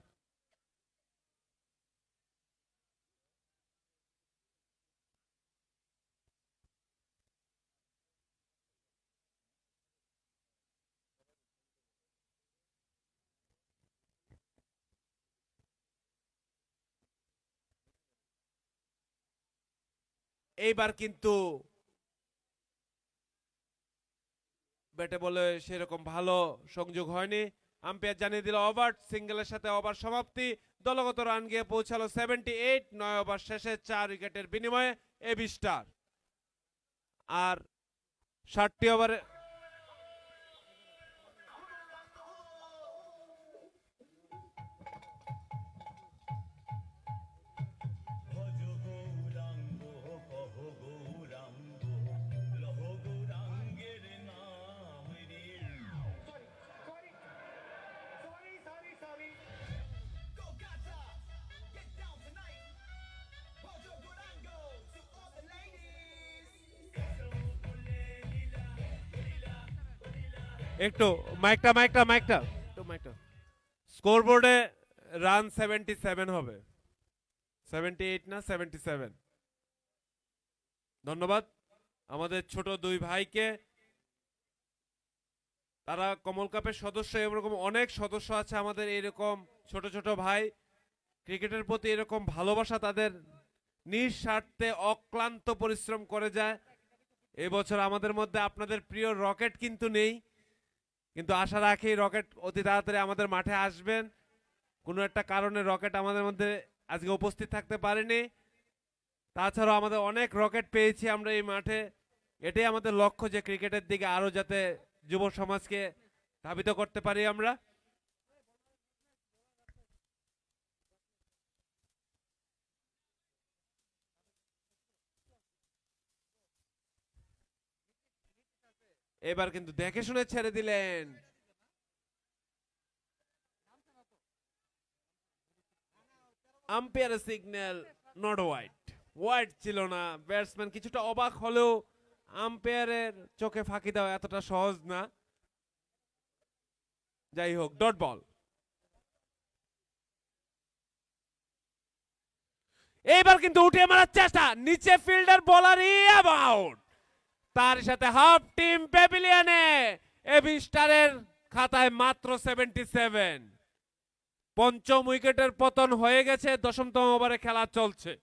এইবার কিন্তু ব্যাটে বলে সেরকম ভালো সংযোগ হয়নি, আম্পায়ার জানিয়ে দিল ওভার, সিঙ্গেলের সাথে ওভার সমাপ্তি। দলগত রান গিয়ে পৌঁছালো 78, 9 ওভার শেষে 4 উইকেটের বিনিময়ে এবি স্টার। আর 60টি ওভারে একটু মাইকটা মাইকটা মাইকটা একটু মাইকটা। স্কোরবোর্ডে রান 77 হবে, 78 না 77। ধন্যবাদ আমাদের ছোট দুই ভাইকে, তারা কমল কাপের সদস্য, এরকম অনেক সদস্য আছে আমাদের এরকম ছোট ছোট ভাই, ক্রিকেটের প্রতি এরকম ভালোবাসা তাদের, নিঃস্বার্থে অক্লান্ত পরিশ্রম করে যায়। এবছর আমাদের মধ্যে আপনাদের প্রিয় রকেট কিন্তু নেই, কিন্তু আশা রাখি রকেট অতি তাড়াতাড়ি আমাদের মাঠে আসবেন। কোনো একটা কারণে রকেট আমাদের মধ্যে আজকে উপস্থিত থাকতে পারেনি, তাছাড়াও আমাদের অনেক রকেট পেয়েছি আমরা এই মাঠে। এটাই আমাদের লক্ষ্য যে ক্রিকেটের দিকে আরো যাতে যুব সমাজকে ধাবিত করতে পারি আমরা। এবার কিন্তু দেখে শুনে ছেড়ে দিলেন, আম্পায়ারের সিগন্যাল নট ওয়াইড, ওয়াইড ছিল না। ব্যাটসম্যান কিছুটা অবাক হলেও আম্পায়ারের চোখে ফাঁকি দেওয়া এতটা সহজ না। যাই হোক, ডট বল। এইবার কিন্তু উঠে মারার চেষ্টা, নিচে ফিল্ডার বলার অ্যাবাউট, তার সাথে হাফ টিম প্যাভিলিয়নে এবি স্টারের খাতায় মাত্র 77। পঞ্চম উইকেটের পতন হয়ে গেছে, দশমতম ওভারে খেলা চলছে।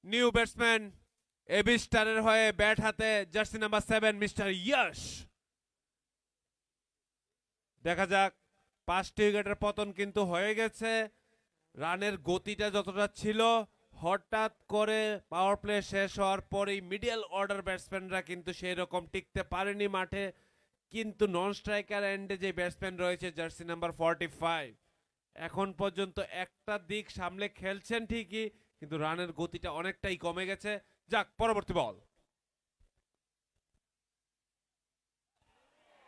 নিউ ব্যাটসম্যান এবি স্টারের হয়ে ব্যাট হাতে জার্সি নাম্বার 7 মিস্টার ইয়শ। দেখা যাক, 5টি উইকেটের পতন কিন্তু হয়ে গেছে। রানের গতিটা যতটা ছিল, হঠাৎ করে পাওয়ার প্লে শেষ হওয়ার পরেই মিডল অর্ডার ব্যাটসম্যানরা কিন্তু সেই রকম টিকতে পারেনি মাঠে। কিন্তু নন স্ট্রাইকার এন্ডে যে ব্যাটসম্যান রয়েছে জার্সি নাম্বার 45, এখন পর্যন্ত একটা দিক সামলে খেলছেন ঠিকই, কিন্তু রানের গতিটা অনেকটাই কমে গেছে। যাক, পরবর্তী ball.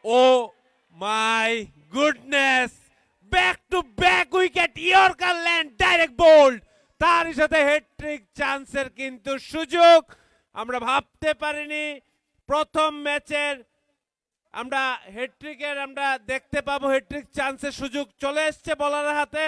Oh my goodness, back to back wicket, yorker land, direct bowled, তার সাথে হ্যাট্রিক চান্সের কিন্তু সুযোগ। আমরা ভাবতে পারিনি প্রথম ম্যাচের আমরা হ্যাট্রিকের আমরা দেখতে পাবো, হ্যাট্রিক চান্সের সুযোগ চলে এসছে বলারের হাতে।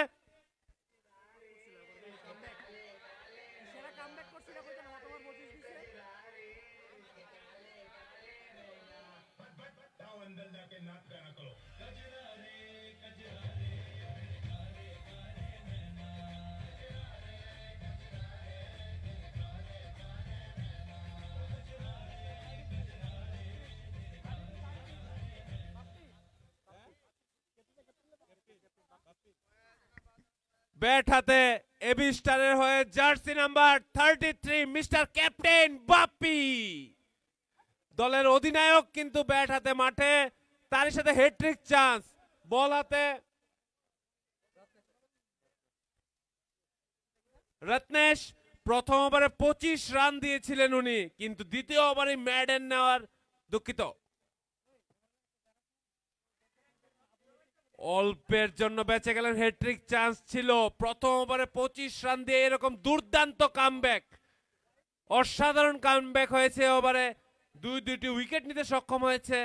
ব্যাট হাতে এবি স্টারের হয়ে jersey number 33 mister captain Bappi. দলের অধিনায়ক কিন্তু ব্যাট হাতে মাঠে, তার সাথে হ্যাট্রিক চান্স। বল হাতে রত্নেশ। প্রথম ওভারে 25 রান দিয়েছিলেন উনি, কিন্তু দ্বিতীয় ওভারে ম্যাডেন নেওয়ার, দুঃখিত, অল্পের জন্য বেঁচে গেলেন। হ্যাট্রিক চান্স ছিল। প্রথম ওভারে 25 রান দিয়ে এরকম দুর্দান্ত কামব্যাক, অসাধারণ কামব্যাক হয়েছে। ওভারে দুইটি উইকেট নিতে সক্ষম হয়েছে।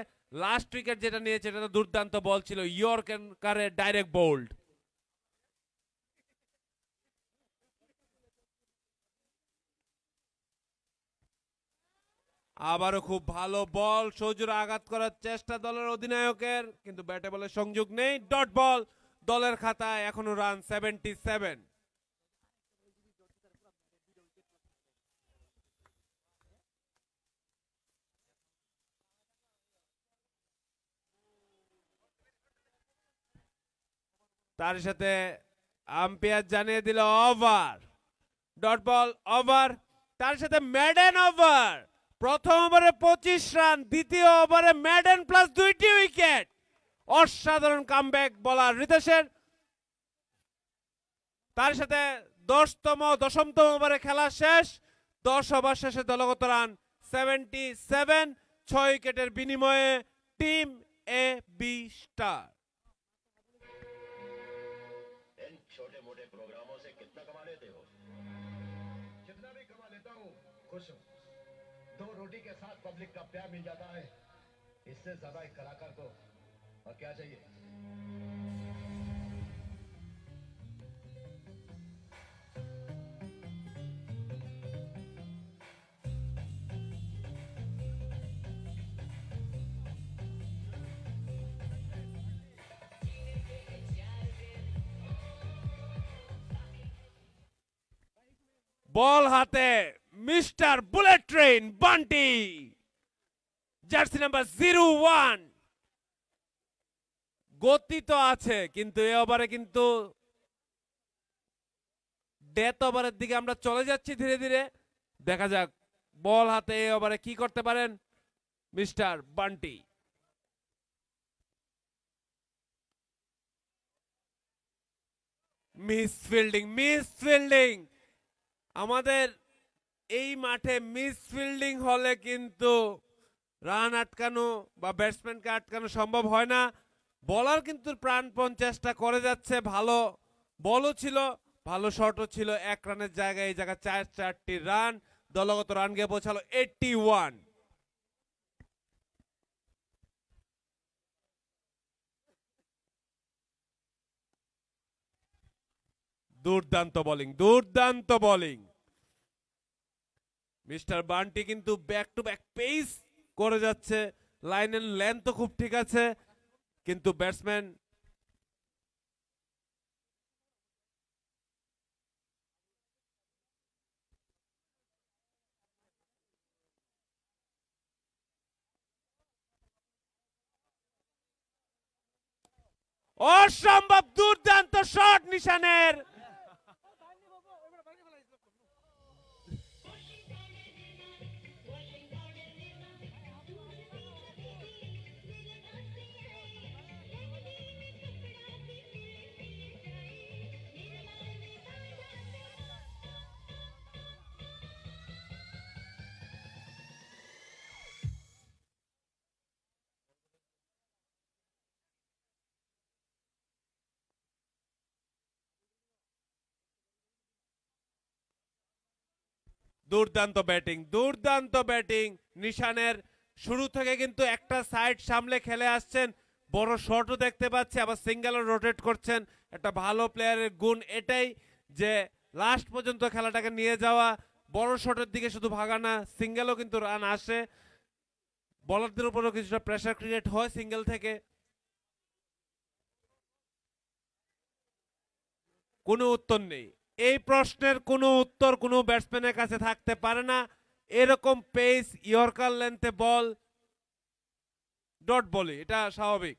লাস্ট উইকেট যেটা নিয়েছে এটা তো দুর্দান্ত বল ছিল, ইয়র্কারের ডাইরেক্ট বোল্ড। আবারও খুব ভালো বল, সজোরে আঘাত করার চেষ্টা দলের অধিনায়কের, কিন্তু ব্যাটে বলে সংযোগ নেই। Dot ball. দলের খাতায় এখনো রান 77। তার সাথে আম্পায়ার জানিয়ে দিল ওভার। Dot ball, over. তার সাথে ম্যাডেন ওভার। প্রথম ওভারে 25 রান, দ্বিতীয় ওভারে ম্যাডেন প্লাস 2টি উইকেট। অসাধারণ কামব্যাক বলার রিতেশের। তার সাথে দশমতম ওভারে খেলা শেষ। 10 ওভার শেষে দলগত রান 77। 6 উইকেটের বিনিময়ে টিম এ বি স্টার। इन छोटे मोटे प्रोग्रामों से कितना कमा लेते हो? जितना भी कमा लेता हूँ खुश हूँ। 2 रोटी के साथ पब्लिक का प्यार मिल जाता है, इससे ज्यादा एक कलाकार को और क्या चाहिए? বল হাতে mister bullet train Bunty, jersey number 01। গতি তো আছে, কিন্তু এ ওভারে কিন্তু ডেথ ওভারের দিকে আমরা চলে যাচ্ছি ধীরে ধীরে। দেখা যাক বল হাতে এ ওভারে কি করতে পারেন মিস্টার বান্টি। Miss fielding. আমাদের এই মাঠে মিস ফিল্ডিং হলে কিন্তু রান আটকানো বা ব্যাটসম্যানকে আটকানো সম্ভব হয় না। বলার কিন্তু প্রাণপণ চেষ্টা করে যাচ্ছে, ভালো বলও ছিল, ভালো শটও ছিল। 1 রানের জায়গায় এই জায়গায় 4টি রান, দলগত রান গিয়ে পৌঁছালো 81। দুর্দান্ত বোলিং। মিস্টার বান্টি কিন্তু ব্যাক টু ব্যাক পেস করে যাচ্ছে। লাইনের লেন্থ খুব ঠিক আছে, কিন্তু ব্যাটসম্যান অসম্ভব দুর্দান্ত শট নিশানের। দুর্দান্ত ব্যাটিং নিশানের। শুরু থেকে কিন্তু একটা সাইড সামলে খেলে আসছেন, বড় শটও দেখতে পাচ্ছি, আবার সিঙ্গেলও রোটেট করছেন। একটা ভালো প্লেয়ারের গুণ এটাই যে লাস্ট পর্যন্ত খেলাটাকে নিয়ে যাওয়া, বড় শটের দিকে শুধু ভাগানা। সিঙ্গেলও কিন্তু রান আসে। বলারদের উপরও কিছুটা প্রেসার ক্রিয়েট হয় সিঙ্গেল থেকে। কোনো উত্তর নেই। এই প্রশ্নের কোনো উত্তর কোনো ব্যাটসম্যানের কাছে থাকতে পারে না। এরকম পেস ইয়র্কার লেন্থে বল ডট বলে, এটা স্বাভাবিক।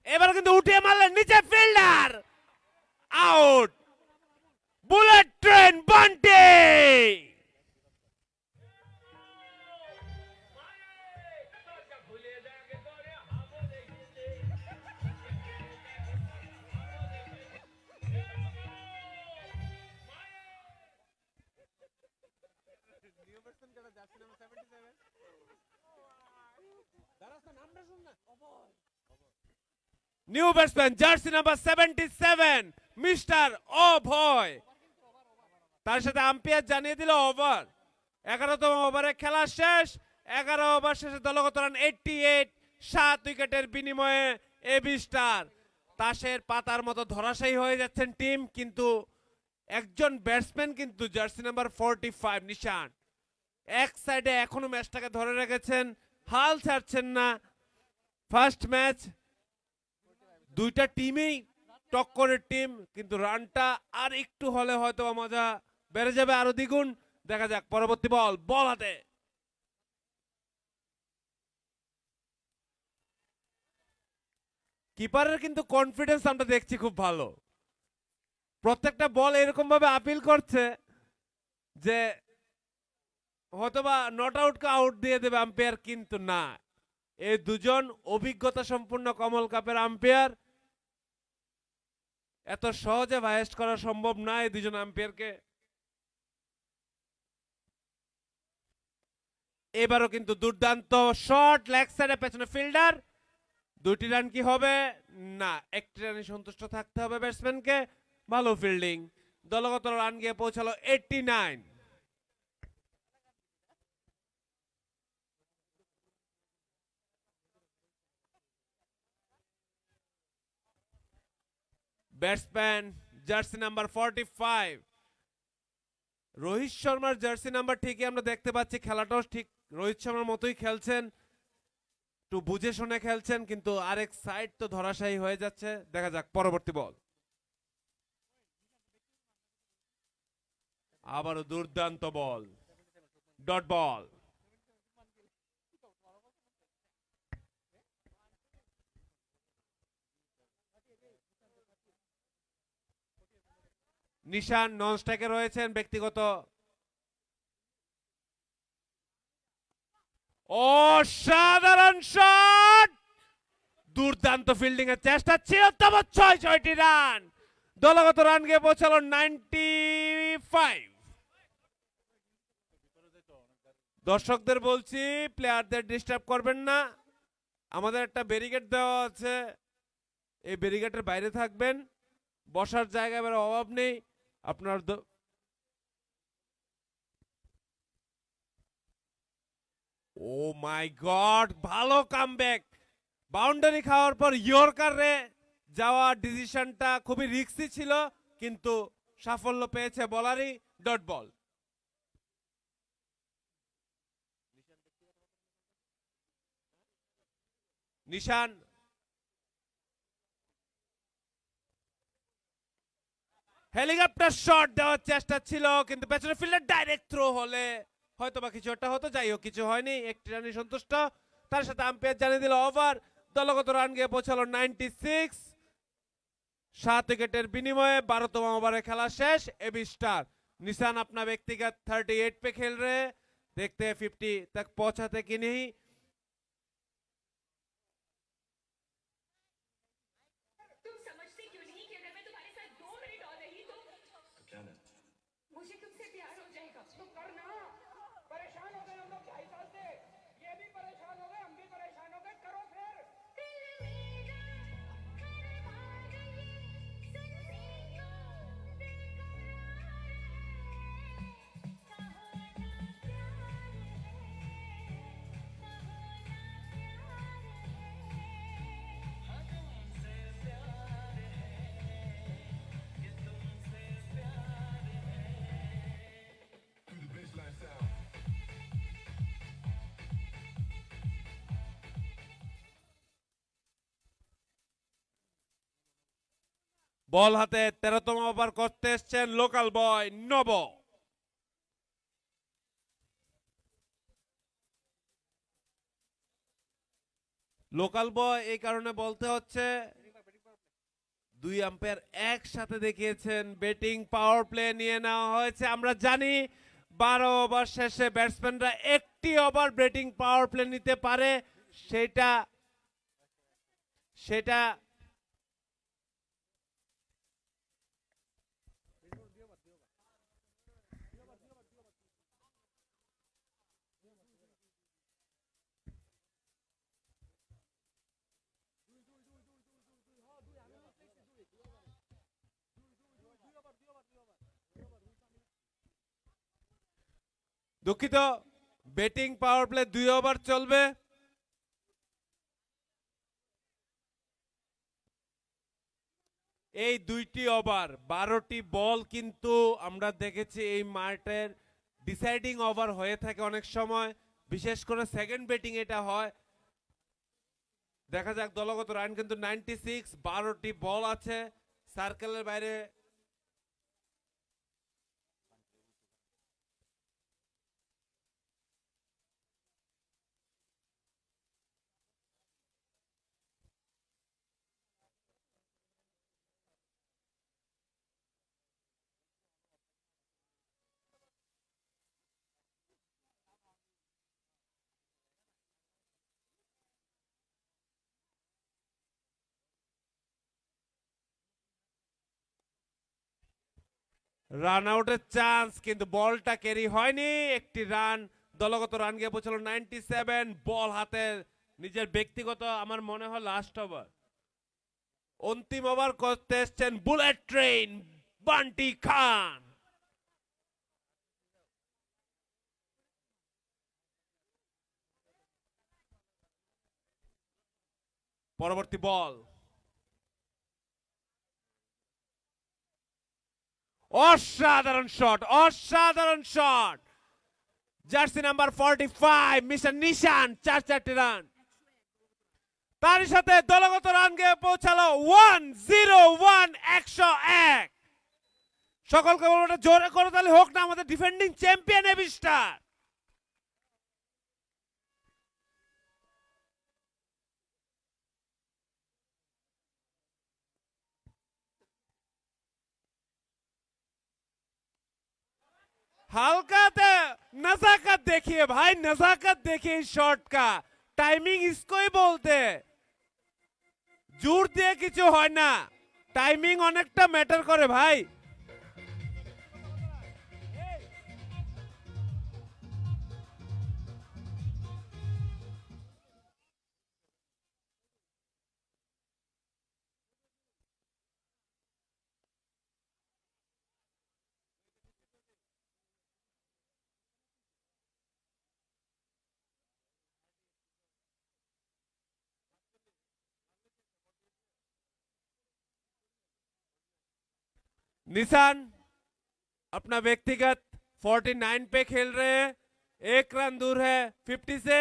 এবার কিন্তু উঠিয়ে মারলেন নিচে, fielder out. Bullet train Bunty. New batsman jersey number 77 mister Abhay. তার সাথে আম্পায়ার জানিয়ে দিল ওভার। 11তম ওভারে খেলা শেষ। 11 ওভার শেষে দলগত রান 88, 7 উইকেটের বিনিময়ে এবি স্টার তাসের পাতার মতো ধরাশায়ী হয়ে যাচ্ছেন টিম। কিন্তু একজন ব্যাটসম্যান কিন্তু জার্সি নাম্বার 45 নিশান এক সাইডে এখনো ম্যাচটাকে ধরে রেখেছেন, হাল ছাড়ছেন না। ফার্স্ট ম্যাচ, দুইটা টিমেই টক্করের টিম, কিন্তু রানটা আর একটু হলে হয়তো মজা বেড়ে যাবে আরো দ্বিগুণ। দেখা যাক পরবর্তী বল, বল হাতে। কিপারের কিন্তু কনফিডেন্স আমরা দেখছি খুব ভালো। প্রত্যেকটা বল এরকম ভাবে আপিল করছে যে হয়তোবা নট আউটকে আউট দিয়ে দেবে আম্পায়ার, কিন্তু না। এই দুজন অভিজ্ঞতা সম্পূর্ণ কমল কাপের আম্পায়ার, এত সহজে ভাইস্ট করা সম্ভব না এই দুজন আম্পায়ারকে। এবারও কিন্তু দুর্দান্ত শট, লেগ সাইডে পেছনে ফিল্ডার। 2টি রান কি হবে? না, 1টি রানে সন্তুষ্ট থাকতে হবে ব্যাটসম্যানকে। ভালো ফিল্ডিং, দলগত রান গিয়ে পৌঁছালো 89। ব্যাটসম্যান জার্সি নাম্বার 45 রোহিত শর্মার জার্সি নাম্বার ঠিকই আমরা দেখতে পাচ্ছি, খেলাটাও ঠিক রোহিত শর্মার মতোই খেলছেন, একটু বুঝে শুনে খেলছেন, কিন্তু আরেক সাইড তো ধরাশায়ী হয়ে যাচ্ছে। দেখা যাক পরবর্তী বল। আবারও দুর্দান্ত বল, ডট বল। নিশান নন স্ট্রাইকে রয়েছেন, ব্যক্তিগত অসাধারণ শট, দুর্দান্ত ফিল্ডিং এর চেষ্টা ছিল, তবে 6টি রান, দলগত রান গিয়ে পৌঁছালো 95। দর্শকদের বলছি প্লেয়ারদের ডিস্টার্ব করবেন না, আমাদের একটা ব্যারিকেড দেওয়া আছে, এই ব্যারিকেডের বাইরে থাকবেন, বসার জায়গা এবার অভাব নেই আপনার। ও মাই গড, ভালো কামব্যাক। বাউন্ডারি খাওয়ার পর ইয়র্কারে যাওয়া ডিসিশনটা খুবই রিস্কি ছিল, কিন্তু সাফল্য পেয়েছে বলারই, ডট বল। নিশান হেলিকপ্টার শট দেওয়ার চেষ্টা ছিল, কিন্তু পেছনে ফিল্ডার ডাইরেক্ট থ্রো হলে হয়তো বা কিছু একটা হতো। যাই হোক, কিছু হয়নি, 1টি রানে সন্তুষ্ট। তার সাথে আম্পায়ার জানিয়ে দিল ওভার। দলগত রান গিয়ে পৌঁছালো 96, 7 উইকেটের বিনিময়ে। 12তম ওভারে খেলা শেষ। এবি स्टार निशान अपना व्यक्तिगत 38 पे खेल रहे हैं, देखते हैं 50 तक पहुंचाते कि नहीं। तुम समझते क्यों नहीं कि अगर मैं तुम्हारे साथ 2 मिनट और रही तो क्या ना मुझे तुमसे प्यार हो जाएगा। तो करना। परेशान हो गए हम लोग 2.5 साल से, ये भी परेशान हो गए, हम भी परेशान हो गए, करो फिर। বল হাতে 13তম ওভার করতে এসছেন লোকাল বয় নব। লোকাল বয় এই কারণে বলতে হচ্ছে, দুই আম্পায়ার একসাথে দেখিয়েছেন ব্যাটিং পাওয়ার প্লে নিয়ে নেওয়া হয়েছে। আমরা জানি 12 ওভার শেষে ব্যাটসম্যানরা একটি ওভার ব্যাটিং পাওয়ার প্লে নিতে পারে, সেটা সেটা দুঃখিত, ব্যাটিং পাওয়ার প্লে 2 ওভার চলবে। এই 2টি ওভার 12টি বল কিন্তু আমরা দেখেছি এই মাঠের ডিসাইডিং ওভার হয়ে থাকে অনেক সময়, বিশেষ করে সেকেন্ড ব্যাটিং এটা হয়। দেখা যাক দলগত রান কিন্তু 96, 12টি বল আছে সার্কেলের বাইরে। রান আউটের চান্স, কিন্তু বলটা ক্যারি হয়নি। একটি রান, দলগত রান গিয়ে পৌঁছালো 97। বল হাতে নিজের ব্যক্তিগত, আমার মনে হয় লাস্ট ওভার, অন্তিম ওভার করতে এসছেন বুলেট ট্রেন বান্টি খান। পরবর্তী বল, অসাধারণ শট, অসাধারণ শট। জার্সি নাম্বার 45 মিস্টার নিশান 4-4টি রান। তার সাথে দলগত রান গিয়ে পৌঁছালো 101, 101। সকলকে বলবো জোরে করে তাহলে হোক না আমাদের ডিফেন্ডিং চ্যাম্পিয়ন এবি স্টার। हल्का नजाकत देखिए भाई, नजाकत देखिए इस शॉट का। टाइमिंग इसको ही बोलते हैं। জোর দিয়ে কিছু হয় না, টাইমিং অনেকটা ম্যাটার করে ভাই। निशान अपना व्यक्तिगत 49 पे खेल रहे हैं, 1 रन दूर है 50 से।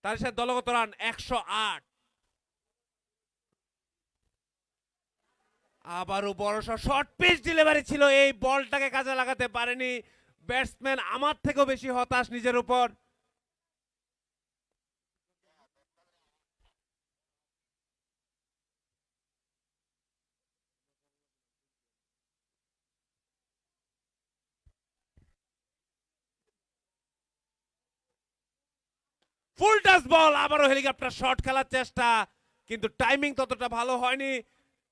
তার সাথে দলগত রান 108। আবারও বড় শর্ট পিচ ডেলিভারি ছিল, এই বলটাকে কাজে লাগাতে পারেনি ব্যাটসম্যান। আমার থেকেও বেশি হতাশ নিজের উপর। ফুল টাচ বল, আবারও হেলিকপ্টার শট খেলার চেষ্টা, কিন্তু টাইমিং ততটা ভালো হয়নি।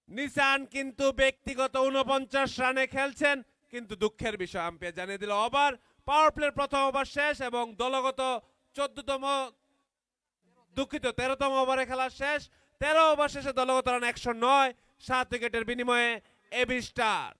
নিশান কিন্তু ব্যক্তিগত 49 রানে খেলছেন, কিন্তু দুঃখের বিষয় আম্পায়ার জানিয়ে দিল ওভার, পাওয়ার প্লের প্রথম ওভার শেষ এবং দলগত 14তম, দুঃখিত 13তম ওভারে খেলা শেষ। 13 ওভার শেষে দলগত রান 109, 7 উইকেটের বিনিময়ে এবি স্টার।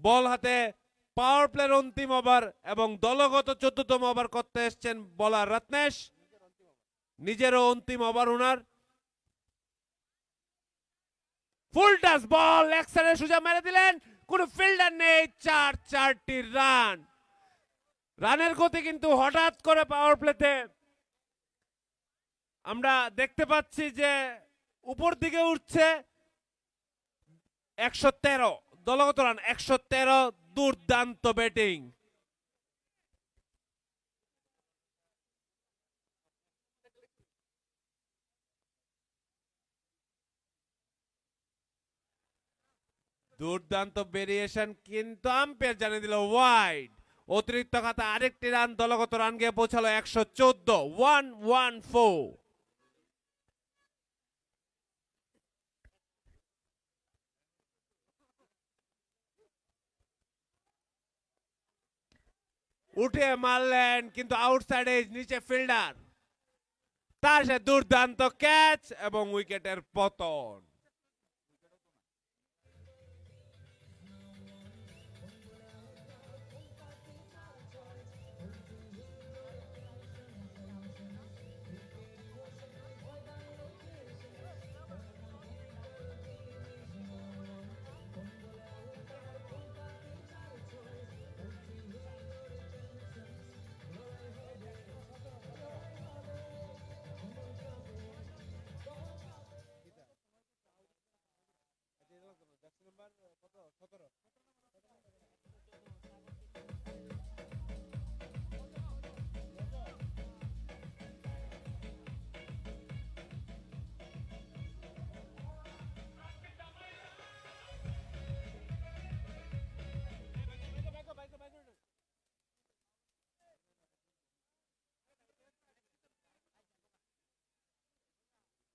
বল হাতে পাওয়ার প্লের অন্তিম ওভার এবং দলগত 14তম ওভার করতে এসেছেন বোলার রত্নেশ। নিজেরও অন্তিম ওভার ওনার। ফুল টাচ বল লেগ সাইডে সোজা মেরে দিলেন, কোন ফিল্ডার নেই, 4টি রান। রানের গতি কিন্তু হঠাৎ করে পাওয়ার প্লেতে আমরা দেখতে পাচ্ছি যে উপর দিকে উঠছে। 113 দলগত রান, 113, দুর্দান্ত ব্যাটিং। দুর্দান্ত ভেরিয়েশন, কিন্তু আম্পায়ার জানিয়ে দিল ওয়াইড। অতিরিক্ত খাতা আরেকটি রান, দলগত রান গিয়ে পৌঁছালো 114, 114। উঠে মারলেন কিন্তু আউটসাইড এজ, নিচে ফিল্ডার, তার সাথে দুর্দান্ত ক্যাচ এবং উইকেটের পতন।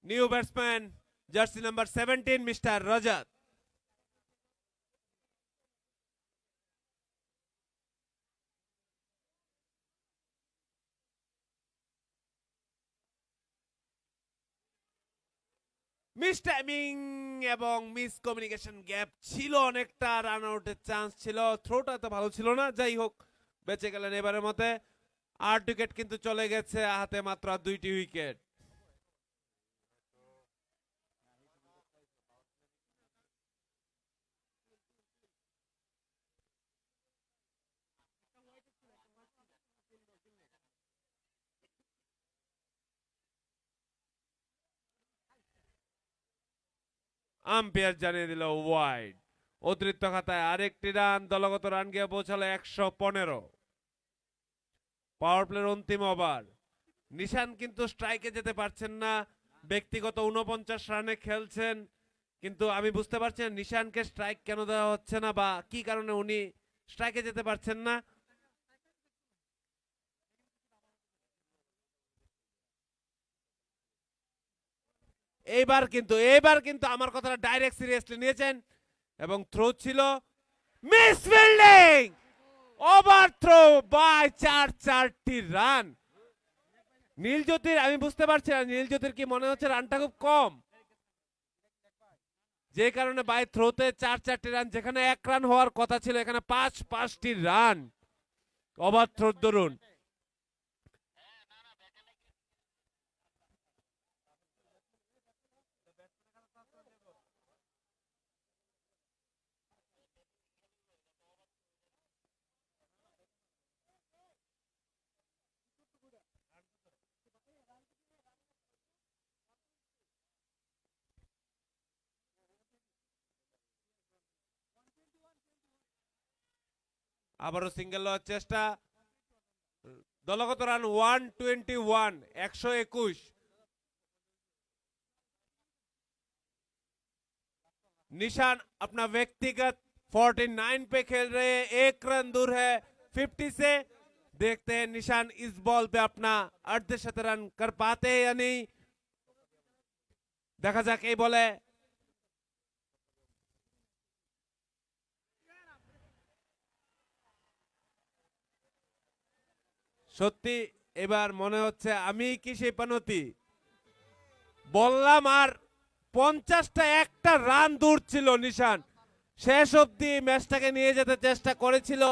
New batsman jersey number 17 mister Rajat. Mistiming এবং মিস কমিউনিকেশন গ্যাপ ছিল, অনেকটা রান আউটের চান্স ছিল, থ্রোটা তো ভালো ছিল না। যাই হোক, বেঁচে গেলেন এবারের মতে। 8 উইকেট কিন্তু চলে গেছে, হাতে মাত্র 2টি উইকেট। আম্পায়ার জানিয়ে দিল ওয়াইড। অতিরিক্ত খাতায় আরেকটি রান, দলগত রান গিয়ে পৌঁছালো 115। পাওয়ার প্লের অন্তিম ওভার। নিশান কিন্তু স্ট্রাইকে যেতে পারছেন না, ব্যক্তিগত 49 রানে খেলছেন, কিন্তু আমি বুঝতে পারছি না নিশানকে স্ট্রাইক কেন দেওয়া হচ্ছে না বা কি কারণে উনি স্ট্রাইকে যেতে পারছেন না। এইবার কিন্তু আমার কথাটা ডাইরেক্ট সিরিয়াসলি নিয়েছেন এবং থ্রো ছিল, miss fielding, over throw by 4টি রান। নীলজ্যোতির, আমি বুঝতে পারছি না নীলজ্যোতির কি মনে হচ্ছে রানটা খুব কম, যে কারণে বাই থ্রোতে 4টি রান, যেখানে 1 রান হওয়ার কথা ছিল এখানে 5টি রান ওভার থ্রোর দরুন। আবারও সিঙ্গেল হওয়ার চেষ্টা, দলগত রান 121, 121। निशान अपना व्यक्तिगत 49 पे खेल रहे हैं, 1 रन दूर है 50 से। देखते हैं निशान इस बॉल पे अपना अर्धशतक रन कर पाते हैं या नहीं। देखा जाक এই বলে সত্যি এবার মনে হচ্ছে আমি কি সেই পানতি বললাম, আর 50টা একটা রান দূর ছিল নিশান, শেষ অবধি ম্যাচটাকে নিয়ে যেতে চেষ্টা করেছিল।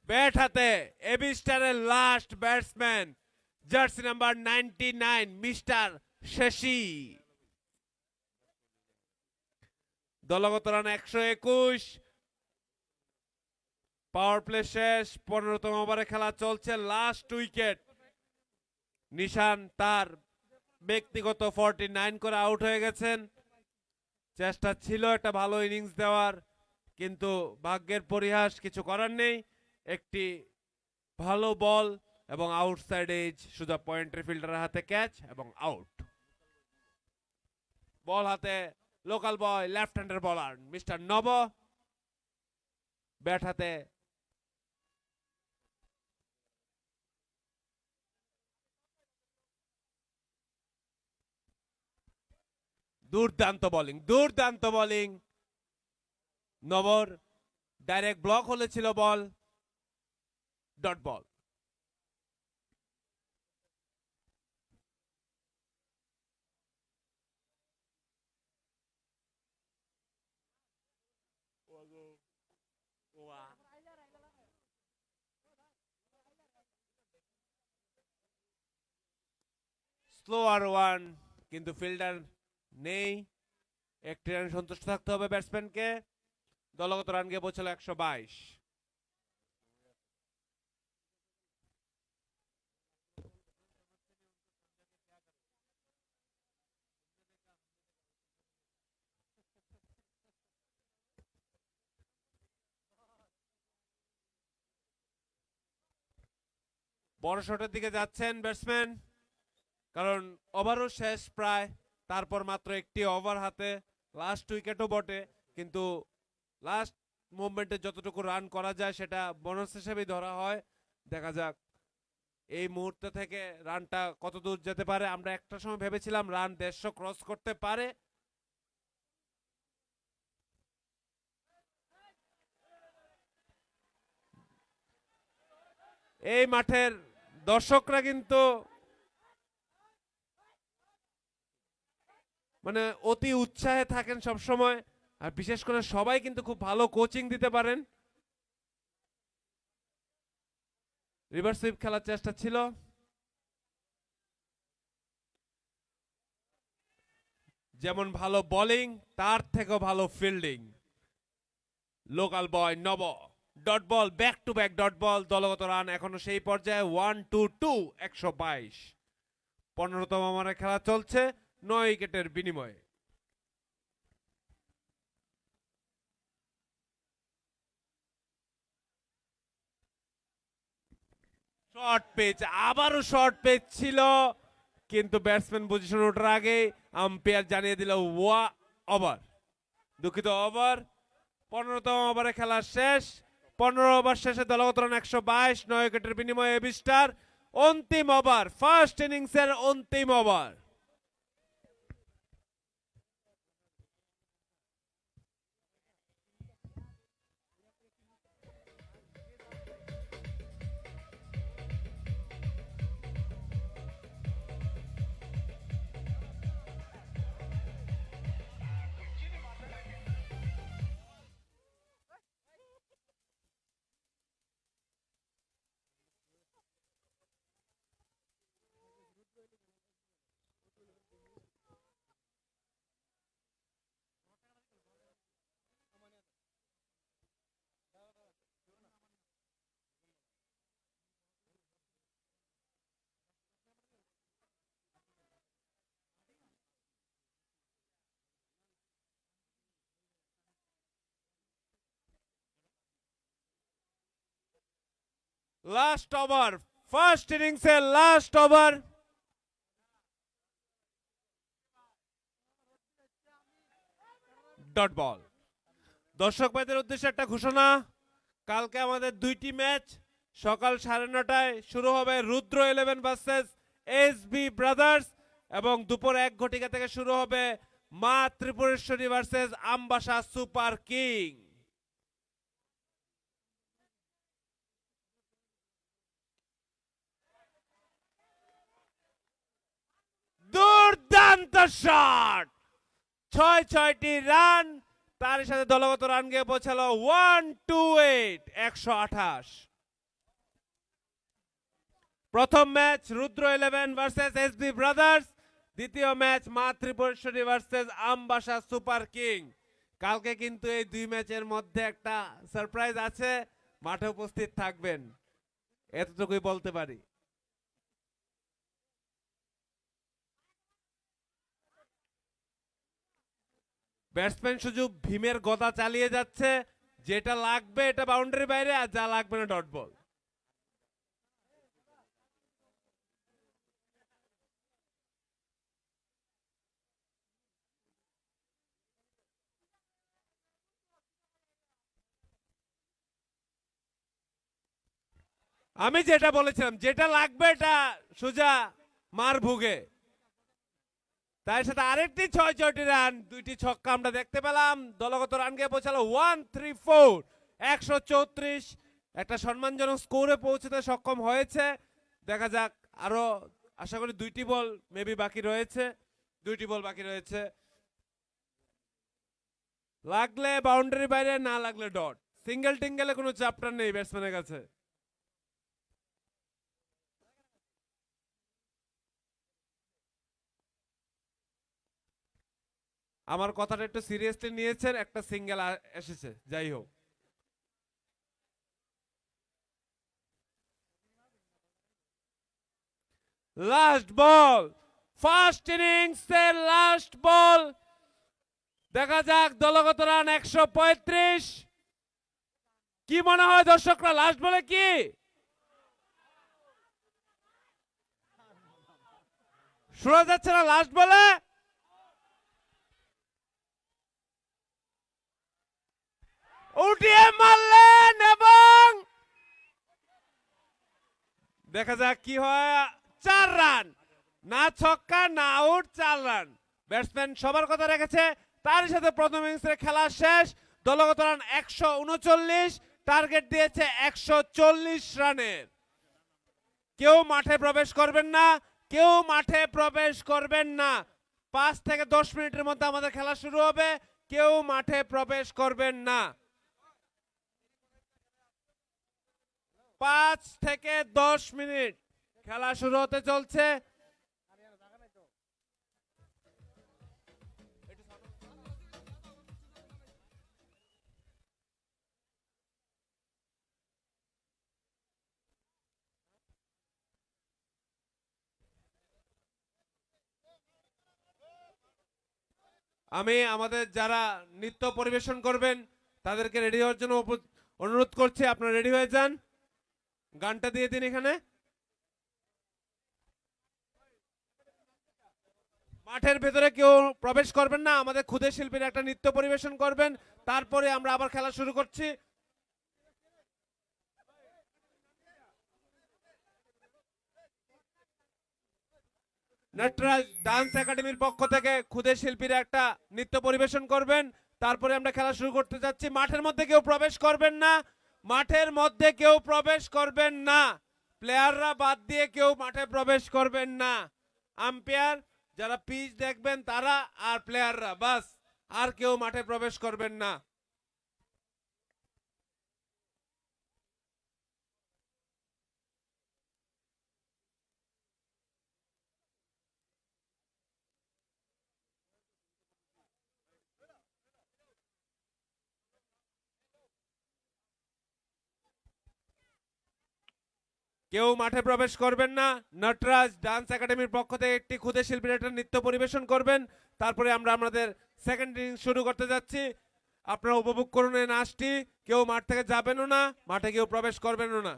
ব্যাট হাতে এবি স্টারের last batsman jersey number 99 mister Shashi. দলগত রান 121। পাওয়ার প্লে শেষ, 15তম ওভারে খেলা চলছে, লাস্ট উইকেট। নিশান তার ব্যক্তিগত 49 করে আউট হয়ে গেছেন। চেষ্টা ছিল একটা ভালো ইনিংস দেওয়ার, কিন্তু ভাগ্যের পরিহাস, কিছু করার নেই। একটি ভালো বল এবং আউটসাইড এজ, সুজা পয়েন্ট্রি ফিল্ডারের হাতে ক্যাচ এবং আউট। বল হাতে লোকাল বয় লেফট হ্যান্ডের বলার মিস্টার নব। ব্যাট হাতে দুর্দান্ত বোলিং, দুর্দান্ত বোলিং নবর। ডাইরেক্ট ব্লক হলেছিল বল, ডট বল। স্লোয়ার ওয়ান, কিন্তু ফিল্ডার নেই। একটি রান সন্তুষ্ট থাকতে হবে ব্যাটসম্যানকে। দলগত রান গিয়ে পৌঁছালো 122। বড় শটের দিকে যাচ্ছেন ব্যাটসম্যান, কারণ ওভারও শেষ প্রায়। তারপর মাত্র একটি ওভার হাতে, লাস্ট উইকেটও বটে, কিন্তু লাস্ট মুভমেন্টে যতটুকু রান করা যায় সেটা বোনাস হিসেবেই ধরা হয়। দেখা যাক এই মুহূর্তে থেকে রানটা কত দূর যেতে পারে। আমরা একটা সময় ভেবেছিলাম রান 150 ক্রস করতে পারে। এই মাঠের দর্শকরা কিন্তু মানে অতি উৎসাহে থাকেন সব সময়, আর বিশেষ করে সবাই কিন্তু খুব ভালো কোচিং দিতে পারেন। রিভার্স সুইপ খেলার চেষ্টা ছিল, যেমন ভালো বোলিং তার থেকেও ভালো ফিল্ডিং। লোকাল বয় নব, dot ball, back to back dot ball. দলগত রান এখনো সেই পর্যায়ে 1-2, 122। 15তম ওভারে খেলা চলছে 9 উইকেটের বিনিময়ে। শর্ট পিচ, আবারও শর্ট পিচ ছিল, কিন্তু ব্যাটসম্যান পজিশন ওঠার আগে আম্পায়ার জানিয়ে দিল ওভার, দুঃখিত ওভার। 15তম ওভারে খেলা শেষ। 15 ওভার শেষে দলগত রান 122, 9 উইকেটের বিনিময়ে এবি স্টার। অন্তিম ওভার, ফার্স্ট ইনিংসের অন্তিম ওভার। লাস্ট ওভার, ফার্স্ট ইনিংসের লাস্ট ওভার। Dot ball. দর্শক ভাইদের উদ্দেশ্যে একটা ঘোষণা, কালকে আমাদের দুইটি ম্যাচ সকাল 9:30টায় শুরু হবে। রুদ্র 11 ভার্সেস এসবি ব্রাদার্স, এবং দুপুর 1 থেকে শুরু হবে মা Tripureshwari versus Ambassa super king. দুর্দান্ত শট, 6টি রান, তার সাথে দলগত রান গিয়ে পৌঁছালো 128, 128। প্রথম ম্যাচ রুদ্র 11 ভার্সেস এসবি ব্রাদার্স, দ্বিতীয় ম্যাচ মা Tripureshwari versus Ambassa super king. কালকে কিন্তু এই দুই ম্যাচের মধ্যে একটা সারপ্রাইজ আছে, মাঠে উপস্থিত থাকবেন, এতটুকুই বলতে পারি। ব্যাটসম্যান শুধু ভীমের গদা চালিয়ে যাচ্ছে, যেটা লাগবে এটা বাউন্ডারির বাইরে, আর যা লাগবে না ডট বল। আমি যেটা বলেছিলাম, যেটা লাগবে এটা সোজা মার ভুগে। তার সাথে আরেকটি 6টি রান, দুইটি ছক্কা আমরা দেখতে পেলাম। দলগত রান গিয়ে পৌঁছালো 134, 134, একটা সম্মানজনক স্কোরে পৌঁছতে সক্ষম হয়েছে। দেখা যাক, আরো আশা করি দুইটি বল মেবি বাকি রয়েছে, লাগলে বাউন্ডারি বাইরে, না লাগলে ডট। সিঙ্গেল টিঙ্গেলে কোনো চ্যাপ্টার নেই ব্যাটসম্যানের কাছে। আমার কথাটা একটু সিরিয়াসলি নিয়েছেন, একটা সিঙ্গেল এসেছে, যাই হোক। লাস্ট বল, ফার্স্ট ইনিংস এর লাস্ট বল, দেখা যাক দলগত রান 135। কি মনে হয় দর্শকরা, লাস্ট বলে কি শোনা যাচ্ছে না? লাস্ট বলে উঠিয়ে মারলেন, এবং দেখা যাক কি হয়। 4 রান, না ছক্কা না আউট, 4 রান। ব্যাটসম্যান সবার কথা রেখেছে। তার সাথে প্রথম ইনিংসের খেলা শেষ, দলগত রান 139, টার্গেট দিয়েছে 140 রানের। কেউ মাঠে প্রবেশ করবেন না, কেউ মাঠে প্রবেশ করবেন না। 5 থেকে 10 মিনিটের মধ্যে আমাদের খেলা শুরু হবে, কেউ মাঠে প্রবেশ করবেন না। 5 থেকে 10 মিনিট খেলা শুরু হতে চলছে। আমি আমাদের যারা নৃত্য পরিবেশন করবেন তাদেরকে রেডি হওয়ার জন্য অনুরোধ করছি, আপনারা রেডি হয়ে যান। গানটা দিয়ে দিন এখানে। মাঠের ভেতরে কেউ প্রবেশ করবেন না, আমাদের ক্ষুদে শিল্পীরা একটা নৃত্য পরিবেশন করবেন, তারপরে আমরা আবার খেলা শুরু করছি। নটরাজ ডান্স একাডেমির পক্ষ থেকে ক্ষুদে শিল্পীরা একটা নৃত্য পরিবেশন করবেন, তারপরে আমরা খেলা শুরু করতে যাচ্ছি। মাঠের মধ্যে কেউ প্রবেশ করবেন না, মাঠের মধ্যে কেউ প্রবেশ করবেন না, প্লেয়াররা বাদ দিয়ে কেউ মাঠে প্রবেশ করবেন না। আম্পায়ার, যারা পিচ দেখবেন তারা, আর প্লেয়াররা, বাস, আর কেউ মাঠে প্রবেশ করবেন না। কেউ মাঠে প্রবেশ করবেন না। নটরাজ ডান্স একাডেমির পক্ষ থেকে একটি ক্ষুদে শিল্পীর একটা নৃত্য পরিবেশন করবেন, তারপরে আমরা আমাদের সেকেন্ড ইনিংস শুরু করতে যাচ্ছি। আপনারা উপভোগ করুন এই নাচটি। কেউ মাঠ থেকে যাবেনও না, মাঠে কেউ প্রবেশ করবেনও না।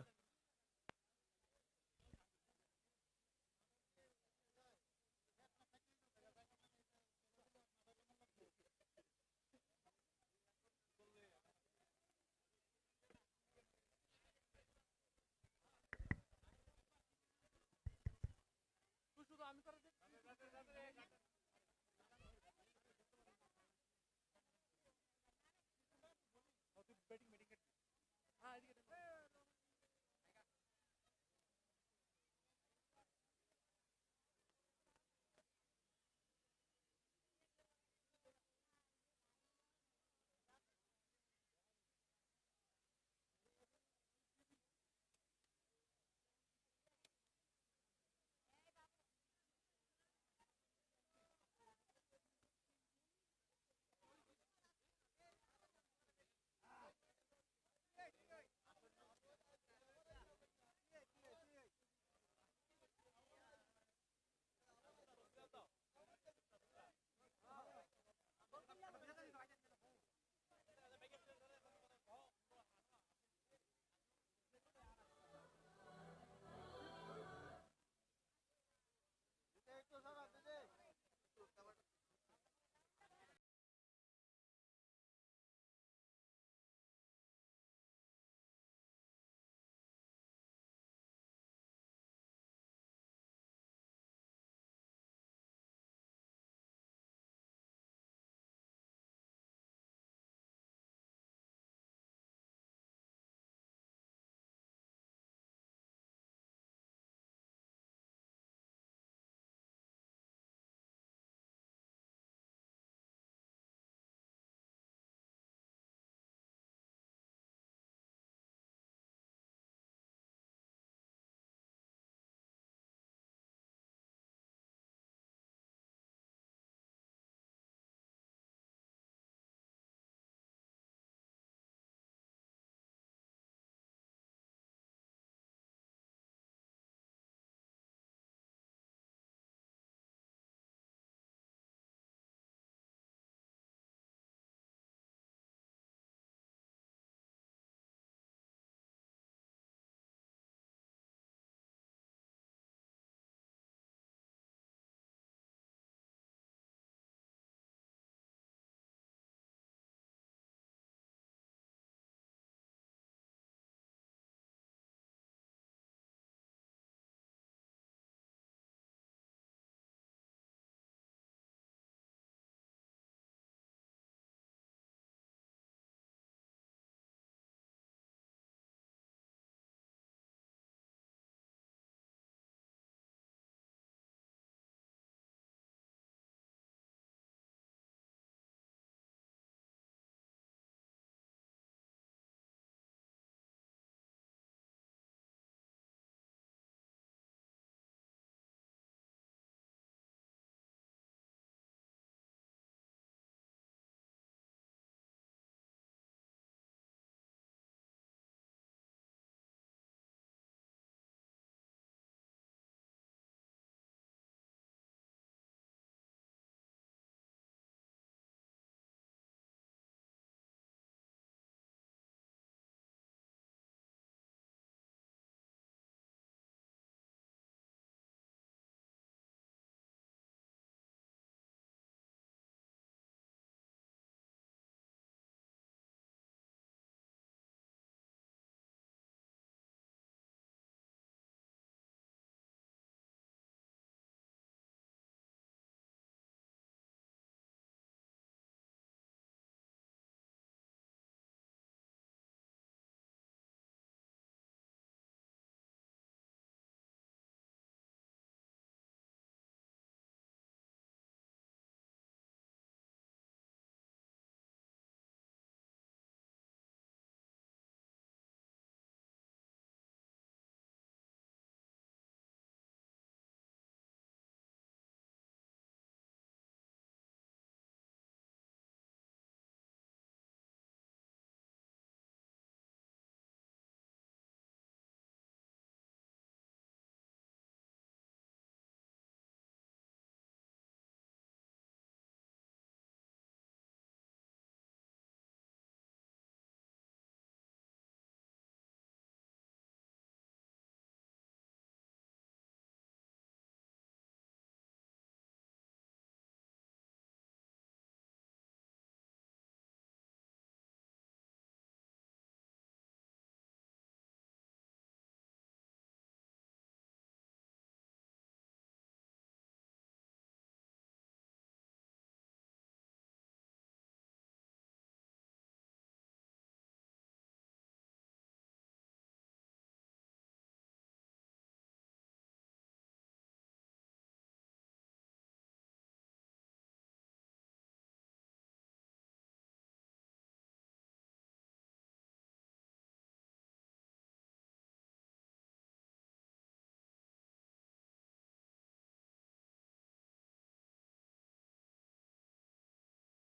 Batting batting